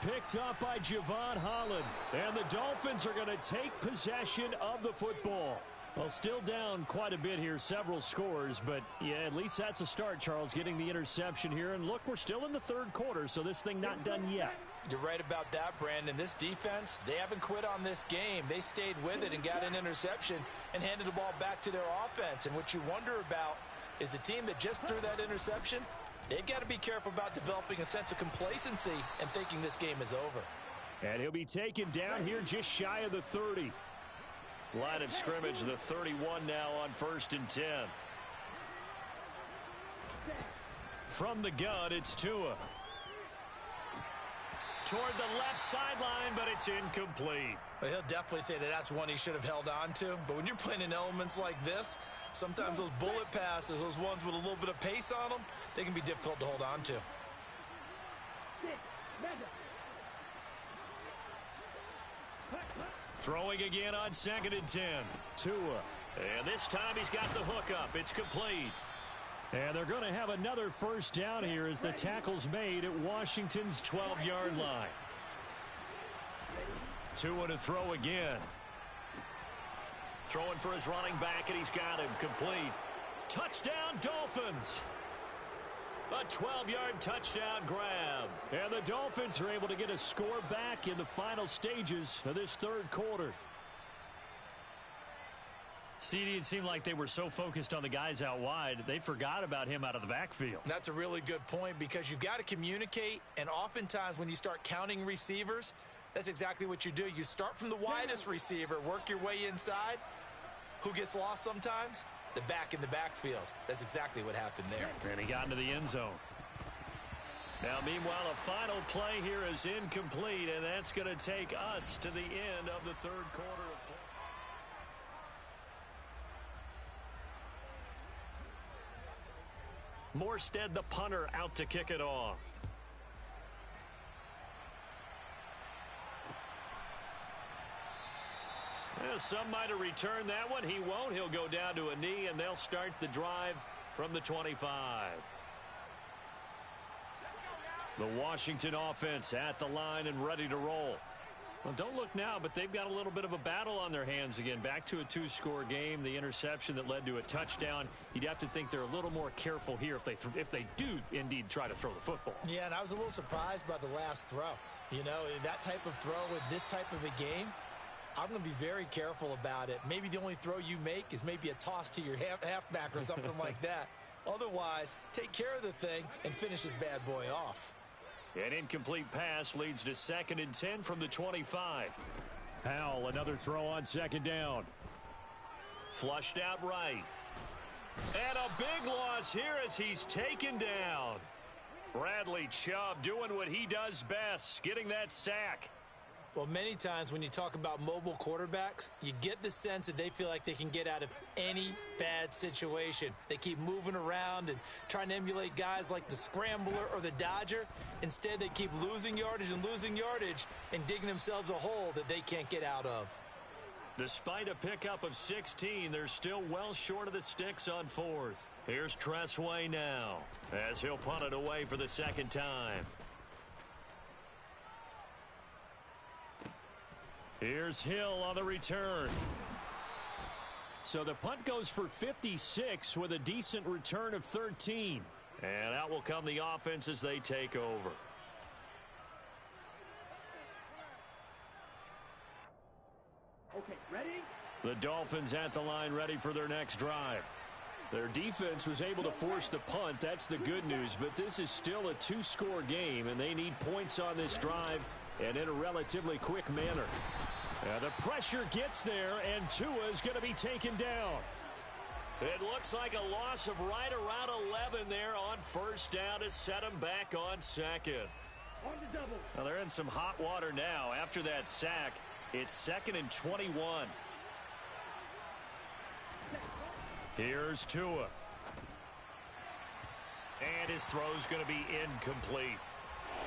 Picked up by Javon Holland. And the Dolphins are going to take possession of the football. Well, still down quite a bit here, several scores, but yeah, at least that's a start, Charles, getting the interception here. And look, we're still in the 3rd quarter, so this thing not done yet. You're right about that, Brandon. This defense, they haven't quit on this game. They stayed with it and got an interception and handed the ball back to their offense. And what you wonder about is the team that just threw that interception, they've got to be careful about developing a sense of complacency and thinking this game is over. And he'll be taken down here just shy of the 30. Line of scrimmage, the 31 now on 1st and 10. From the gun, it's Tua. Toward the left sideline, but it's incomplete. Well, he'll definitely say that that's one he should have held on to. But when you're playing in elements like this, sometimes those bullet passes, those ones with a little bit of pace on them, they can be difficult to hold on to. Throwing again on 2nd and 10. Tua. And this time he's got the hook up. It's complete. And they're going to have another 1st down here as the tackle's made at Washington's 12-yard line. Tua to throw again. Throwing for his running back, and he's got him complete. Touchdown, Dolphins. A 12-yard touchdown grab. And the Dolphins are able to get a score back in the final stages of this 3rd quarter. CD, it seemed like they were so focused on the guys out wide, they forgot about him out of the backfield. That's a really good point because you've got to communicate, and oftentimes when you start counting receivers, that's exactly what you do. You start from the widest receiver, work your way inside. Who gets lost sometimes? The back in the backfield. That's exactly what happened there. And he got into the end zone. Now, meanwhile, a final play here is incomplete, and that's going to take us to the end of the 3rd quarter of play. Morstead, the punter, out to kick it off. Well, some might have returned that one. He won't. He'll go down to a knee, and they'll start the drive from the 25. The Washington offense at the line and ready to roll. Well, don't look now, but they've got a little bit of a battle on their hands again. Back to a 2-score game. The interception that led to a touchdown. You'd have to think they're a little more careful here if they do indeed try to throw the football. Yeah, and I was a little surprised by the last throw. You know, that type of throw in this type of a game, I'm going to be very careful about it. Maybe the only throw you make is maybe a toss to your halfback or something like that. Otherwise, take care of the thing and finish this bad boy off. An incomplete pass leads to 2nd and 10 from the 25. Powell, another throw on 2nd down. Flushed out right. And a big loss here as he's taken down. Bradley Chubb doing what he does best, getting that sack. Well, many times when you talk about mobile quarterbacks, you get the sense that they feel like they can get out of any bad situation. They keep moving around and trying to emulate guys like the Scrambler or the Dodger. Instead, they keep losing yardage and digging themselves a hole that they can't get out of. Despite a pickup of 16, they're still well short of the sticks on 4th. Here's Tressway now as he'll punt it away for the 2nd time. Here's Hill on the return. So the punt goes for 56 with a decent return of 13. And out will come the offense as they take over. Okay, ready? The Dolphins at the line ready for their next drive. Their defense was able to force the punt. That's the good news. But this is still a 2-score game, and they need points on this drive and in a relatively quick manner. The pressure gets there, and Tua is going to be taken down. It looks like a loss of right around 11 there on 1st down to set them back on 2nd. On the double. Well, they're in some hot water now. After that sack, it's 2nd and 21. Here's Tua. And his throw's going to be incomplete.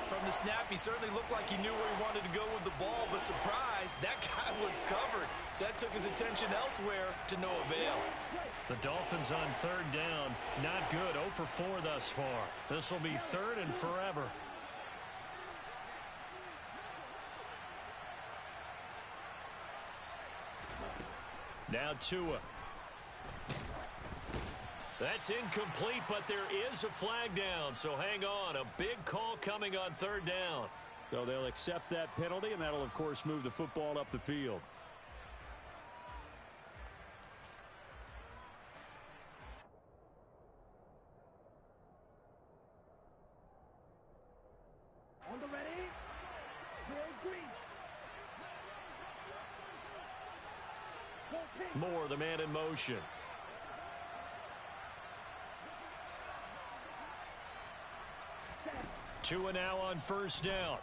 From the snap, he certainly looked like he knew where he wanted to go with the ball, but surprise, that guy was covered. So that took his attention elsewhere to no avail. The Dolphins on 3rd down, not good, 0 for 4 thus far. This will be 3rd and forever. Now Tua. That's incomplete, but there is a flag down, so hang on. A big call coming on 3rd down. So they'll accept that penalty, and that'll, of course, move the football up the field. On the ready? Green. Moore, the man in motion. Tua now on 1st down.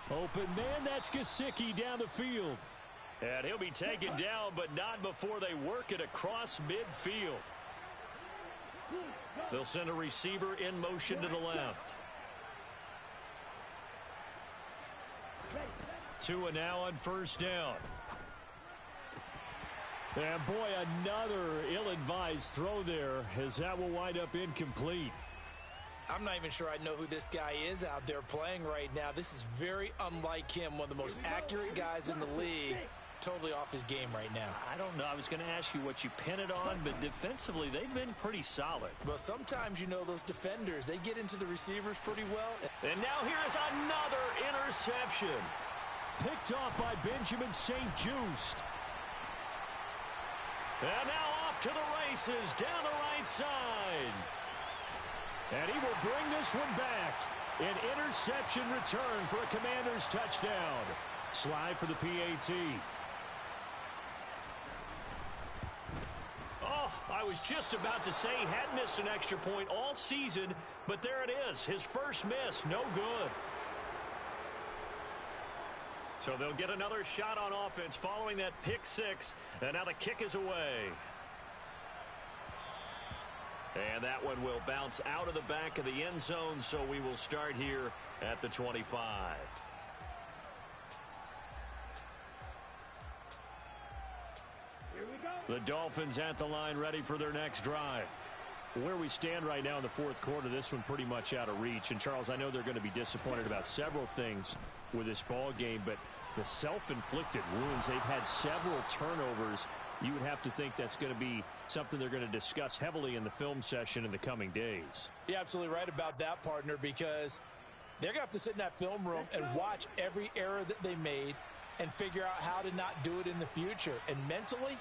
Open man, that's Gesicki down the field. And he'll be taken down, but not before they work it across midfield. They'll send a receiver in motion to the left. Tua now on 1st down. And boy, another ill-advised throw there as that will wind up incomplete. I'm not even sure I know who this guy is out there playing right now. This is very unlike him, one of the most accurate guys in the league. Totally off his game right now. I don't know. I was going to ask you what you pin it on, but defensively, they've been pretty solid. Well, sometimes, you know, those defenders, they get into the receivers pretty well. And now here's another interception. Picked off by Benjamin St-Juste. And now off to the races down the right side. And he will bring this one back. An interception return for a Commanders touchdown. Slide for the PAT. Oh, I was just about to say he had missed an extra point all season, but there it is. His first miss, no good. So they'll get another shot on offense following that pick six, and now the kick is away. And that one will bounce out of the back of the end zone, so we will start here at the 25. Here we go. The Dolphins at the line ready for their next drive. Where we stand right now in the fourth quarter, this one pretty much out of reach. And, Charles, I know they're going to be disappointed about several things with this ball game, but the self-inflicted wounds, they've had several turnovers, you would have to think that's going to be something they're going to discuss heavily in the film session in the coming days. You're absolutely right about that, partner, because they're going to have to sit in that film room and watch every error that they made and figure out how to not do it in the future. And mentally,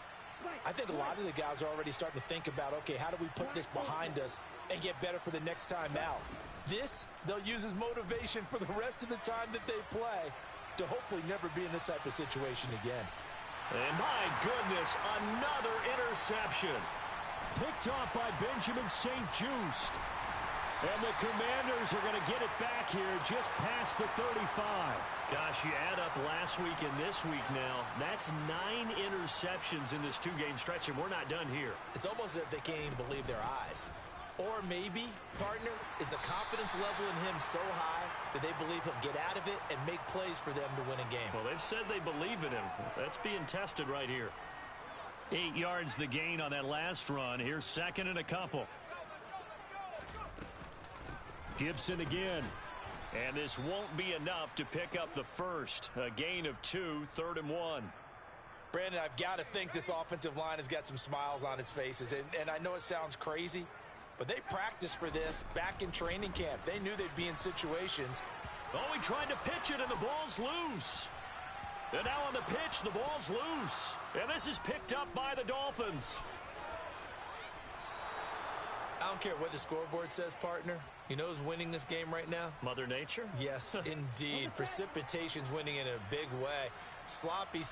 I think a lot of the guys are already starting to think about, okay, how do we put this behind us and get better for the next time out? This, they'll use as motivation for the rest of the time that they play to hopefully never be in this type of situation again. And my goodness, another interception. Picked off by Benjamin St. Just. And the Commanders are going to get it back here just past the 35. Gosh, you add up last week and this week now. That's 9 interceptions in this 2-game stretch, and we're not done here. It's almost as if they can't even believe their eyes. Or maybe, partner, is the confidence level in him so high that they believe he'll get out of it and make plays for them to win a game. Well, they've said they believe in him. That's being tested right here. 8 yards the gain on that last run. Here's second and a couple. Gibson again. And this won't be enough to pick up the first. A gain of 2, 3rd and 1. Brandon, I've got to think this offensive line has got some smiles on its faces. And I know it sounds crazy, but they practiced for this back in training camp. They knew they'd be in situations. Oh, he tried to pitch it, and the ball's loose. And now on the pitch, the ball's loose. And this is picked up by the Dolphins. I don't care what the scoreboard says, partner. You know who's winning this game right now? Mother Nature? Yes, indeed. Precipitation's winning in a big way. Sloppy.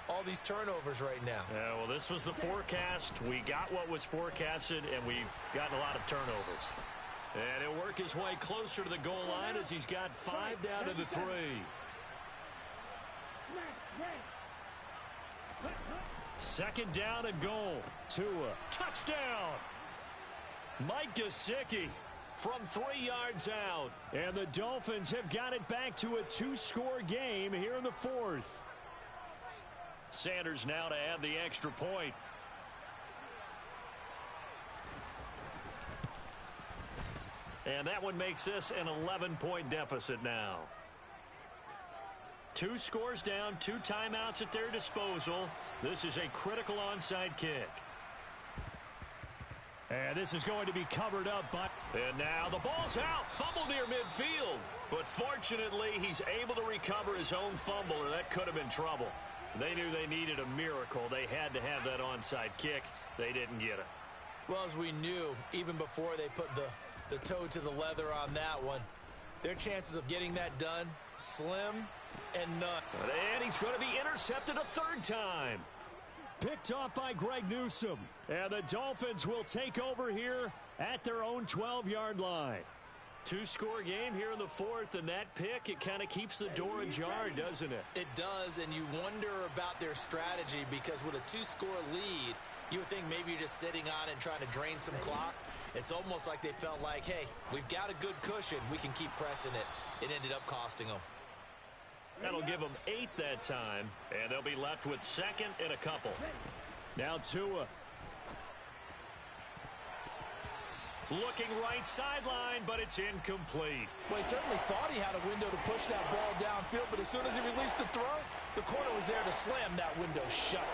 All these turnovers right now. Yeah, well, this was the forecast. We got what was forecasted, and we've gotten a lot of turnovers. And he'll work his way closer to the goal line as he's got 5 down to the 3. Second down and goal. Tua. Touchdown! Mike Gesicki from 3 yards out. And the Dolphins have got it back to a 2-score game here in the 4th. Sanders now to add the extra point. And that one makes this an 11-point deficit now. 2 scores down, 2 timeouts at their disposal. This is a critical onside kick. And this is going to be covered up by... And now the ball's out. Fumble near midfield. But fortunately, he's able to recover his own fumble, or that could have been trouble. They knew they needed a miracle. They had to have that onside kick. They didn't get it. Well, as we knew, even before they put the toe to the leather on that one, their chances of getting that done, slim and none. And he's going to be intercepted a 3rd time. Picked off by Greg Newsome. And the Dolphins will take over here at their own 12-yard line. 2-score game here in the 4th, and that pick, it kind of keeps the door ajar, doesn't it? It does, and you wonder about their strategy because with a 2-score lead, you would think maybe you're just sitting on it and trying to drain some clock. It's almost like they felt like, hey, we've got a good cushion. We can keep pressing it. It ended up costing them. That'll give them 8 that time, and they'll be left with 2nd and a couple. Now Tua. Looking right sideline, but it's incomplete. Well, he certainly thought he had a window to push that ball downfield, but as soon as he released the throw, the corner was there to slam that window shut.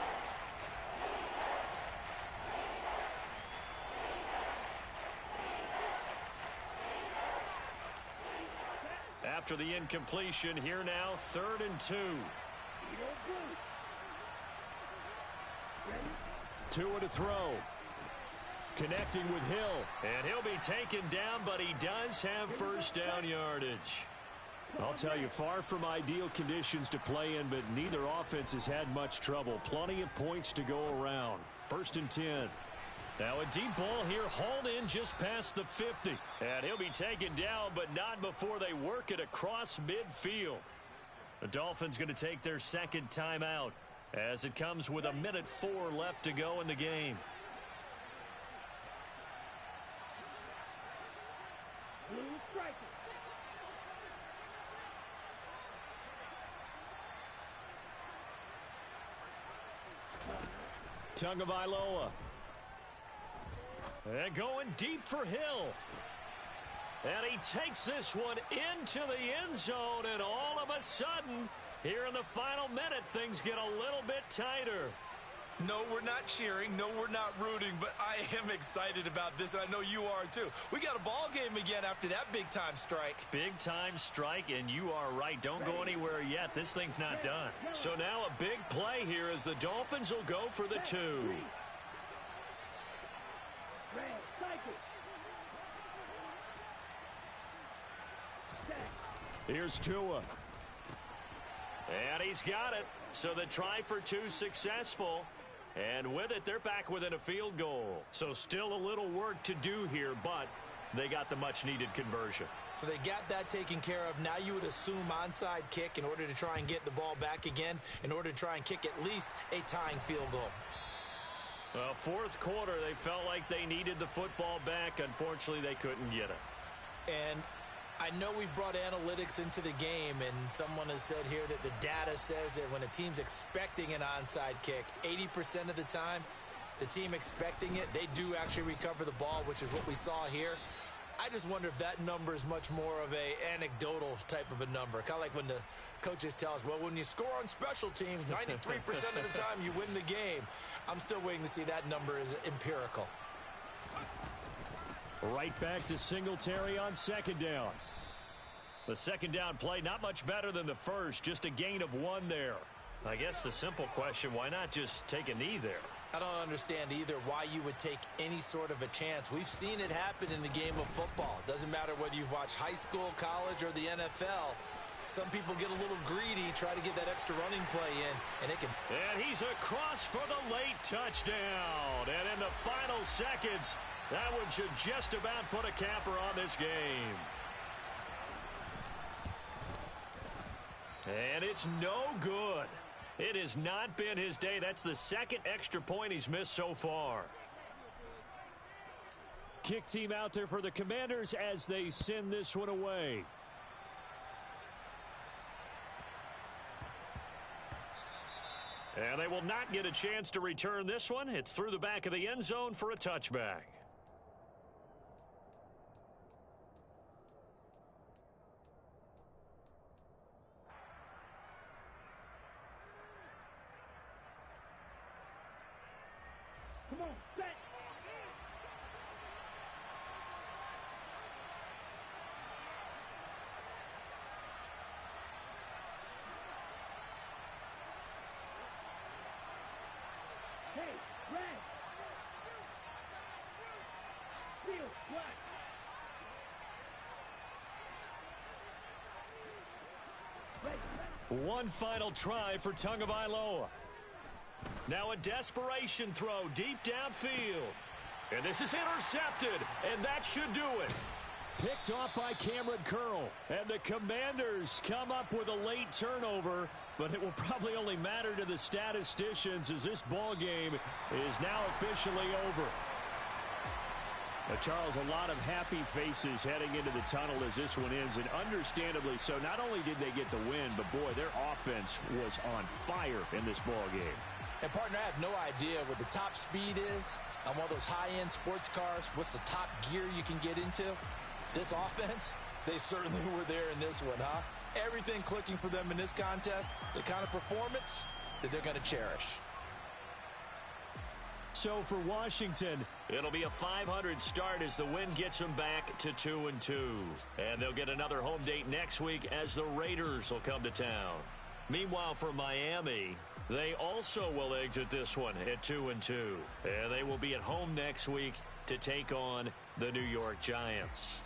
After the incompletion, here now, 3rd and 2. Tua to throw. Connecting with Hill. And he'll be taken down, but he does have first down yardage. I'll tell you, far from ideal conditions to play in, but neither offense has had much trouble. Plenty of points to go around. 1st and 10. Now a deep ball here, hauled in just past the 50. And he'll be taken down, but not before they work it across midfield. The Dolphins going to take their 2nd timeout as it comes with 1:04 left to go in the game. Blue striker. Tagovailoa. And going deep for Hill. And he takes this one into the end zone, and all of a sudden, here in the final minute, things get a little bit tighter. No, we're not cheering. No, we're not rooting, but I am excited about this, and I know you are too. We got a ball game again after that big-time strike. Big-time strike, and you are right. Don't go anywhere yet. This thing's not done. So now a big play here as the Dolphins will go for the 2. Here's Tua. And he's got it. So the try for 2 successful. And with it, they're back within a field goal. So still a little work to do here, but they got the much-needed conversion. So they got that taken care of. Now you would assume onside kick in order to try and get the ball back again, in order to try and kick at least a tying field goal. Well, fourth quarter, they felt like they needed the football back. Unfortunately, they couldn't get it. And I know we've brought analytics into the game, and someone has said here that the data says that when a team's expecting an onside kick, 80% of the time, the team expecting it, they do actually recover the ball, which is what we saw here. I just wonder if that number is much more of a anecdotal type of a number. Kind of like when the coaches tell us, well, when you score on special teams, 93% of the time you win the game. I'm still waiting to see that number is empirical. Right back to Singletary on second down. The second down play, not much better than the first, just a gain of 1 there. I guess the simple question, why not just take a knee there? I don't understand either why you would take any sort of a chance. We've seen it happen in the game of football. Doesn't matter whether you've watched high school, college, or the NFL. Some people get a little greedy, try to get that extra running play in, and it can. And he's across for the late touchdown. And in the final seconds, that one should just about put a capper on this game. And it's no good. It has not been his day. That's the second extra point he's missed so far. Kick team out there for the Commanders as they send this one away. And they will not get a chance to return this one. It's through the back of the end zone for a touchback. Come on, set. Hey, red. Field black. One final try for Tagovailoa. Now a desperation throw deep downfield. And this is intercepted, and that should do it. Picked off by Cameron Curl. And the Commanders come up with a late turnover, but it will probably only matter to the statisticians as this ball game is now officially over. Charles, a lot of happy faces heading into the tunnel as this one ends, and understandably so. Not only did they get the win, but boy, their offense was on fire in this ball game. And, partner, I have no idea what the top speed is on one of those high-end sports cars. What's the top gear you can get into? This offense, they certainly were there in this one, huh? Everything clicking for them in this contest, the kind of performance that they're going to cherish. So for Washington, it'll be a 500 start as the win gets them back to 2-2. And they'll get another home date next week as the Raiders will come to town. Meanwhile, for Miami, they also will exit this one at 2-2. And they will be at home next week to take on the New York Giants.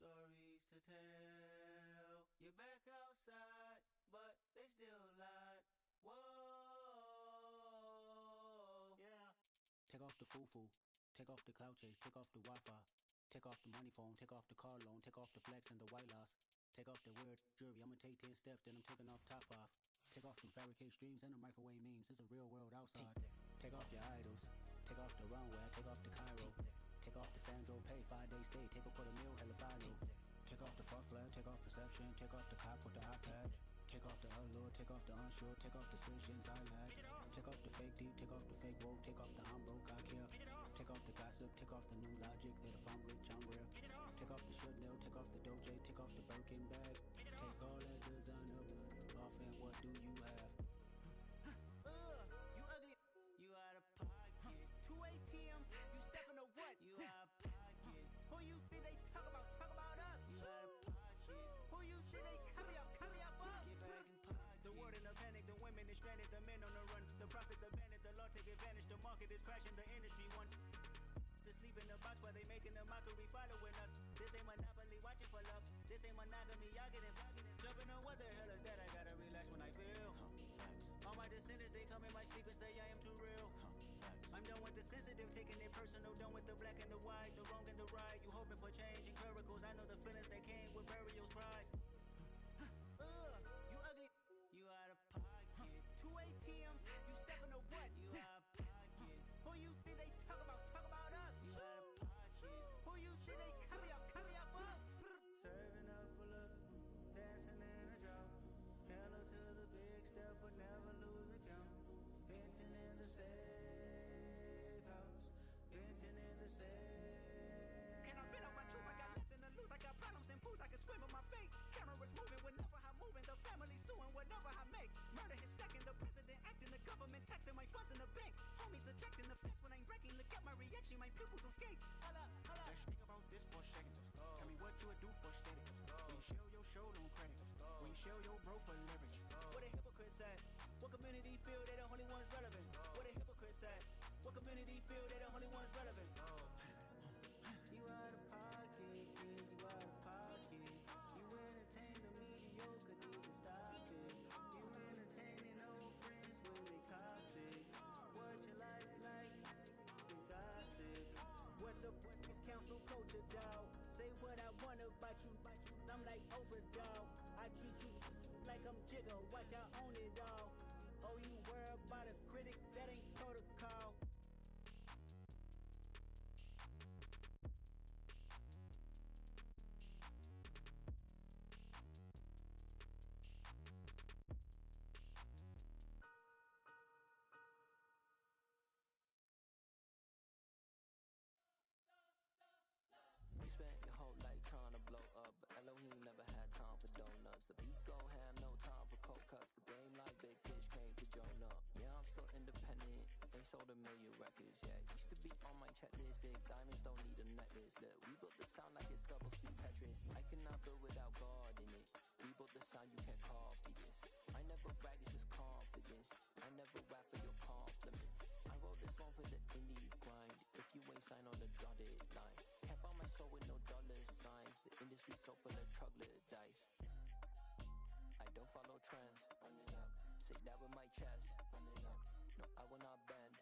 stories to tell. You're back outside, but they still lied. Whoa, yeah. Take off the foo-foo, take off the cloud chase, take off the Wi-Fi, take off the money phone, take off the car loan, take off the flex and the white loss, take off the weird jewelry. I'ma take 10 steps, then I'm taking off top off. Take off the fabricate streams and the microwave memes. It's a real world outside. Take off your idols, take off the runway, take off the Cairo, take off the Sandro pay, 5-day stay, take a quarter meal, hella final. Take off the fuck flag, take off perception, take off the cop with the iPad. Take off the allure, take off the unsure, take off decisions I lag. Take off the fake deep, take off the fake woke, take off the I'm broke, I care. Take off the gossip, take off the new logic that if I'm rich, I'm real. Take off the should know, take off the doje, take off the Birkin bag. Take all that designer off and what do you have? You ugly, you out of pocket. 2 ATMs, you stepping to what? You out of pocket. Who you think they talk about us? You out of pocket. Who you think they carry up us? Get back in pocket. The world in a panic, the women is stranded, the men on the run. The profits abandoned, the law take advantage. The market is crashing, the industry wants to sleep in the box while they making a mockery following us. This ain't monopoly, watching for love. This ain't monogamy, y'all getting jumping on what the hell is that? I gotta relax when I feel. All my descendants, they come in my sleep and say I am too real. I'm done with the sensitive, taking it personal. Done with the black and the white, the wrong and the right. You hoping for change and miracles. I know the feelings that came with burial cries. You ugly, you out of pocket. 2 ATMs, you stepping to what? You out of pocket. Who you think they talk about us? You out of pocket. Who you think they carry up us? Serving up full of dancing in a drought. Hello to the big step, but never lose a count. Venting in the safe house. Venting in the safe. Can I vent out my truth? I got nothing to lose. I got problems and pools. I can swim with my fate. Cameras moving whenever I'm moving. The family suing whatever I make. Murder is stacking. The president acting. The government taxing my funds in the bank. Homies ejecting the fence when I'm breaking. Look at my reaction. My pupils on skates. Hold up, hold up. Let's think about this for a second. Tell me what you would do for steady. When you show your show, don't credit. When you show your bro for leverage. What a hypocrite said. What community feel they the only ones relevant? What a hypocrite said. What community feel they the only ones relevant? You out of pocket, kid, you out of pocket. You entertain the mediocre, need to stop it. You entertaining old friends when they toxic. What your life like? You gossip. What the is council culture, dog? Say what I want about you, I'm like Oprah, dog. I treat you like I'm Jigga, watch I own it, dog. Oh, you worry about a critic, that ain't protocol. You spent your whole life trying to blow up, but Elohim never had time for donuts. The beat go ham, no time for cold cuts. The game like big pitch came to Jonah. Yeah, I'm still independent, ain't sold a million records yet. Used to be on my checklist, big diamonds don't need a necklace. Look, we built the sound like it's double speed Tetris. I cannot build without God in it. We built the sound, you can't copy this. I never brag, it's just confidence. I never rap for your compliments. I wrote this one for the indie grind. If you ain't signed on the dotted line, can't buy my soul with no dollar signs. The industry so full of troglodytes. I don't follow trends. Say that with my chest. No, I will not bend.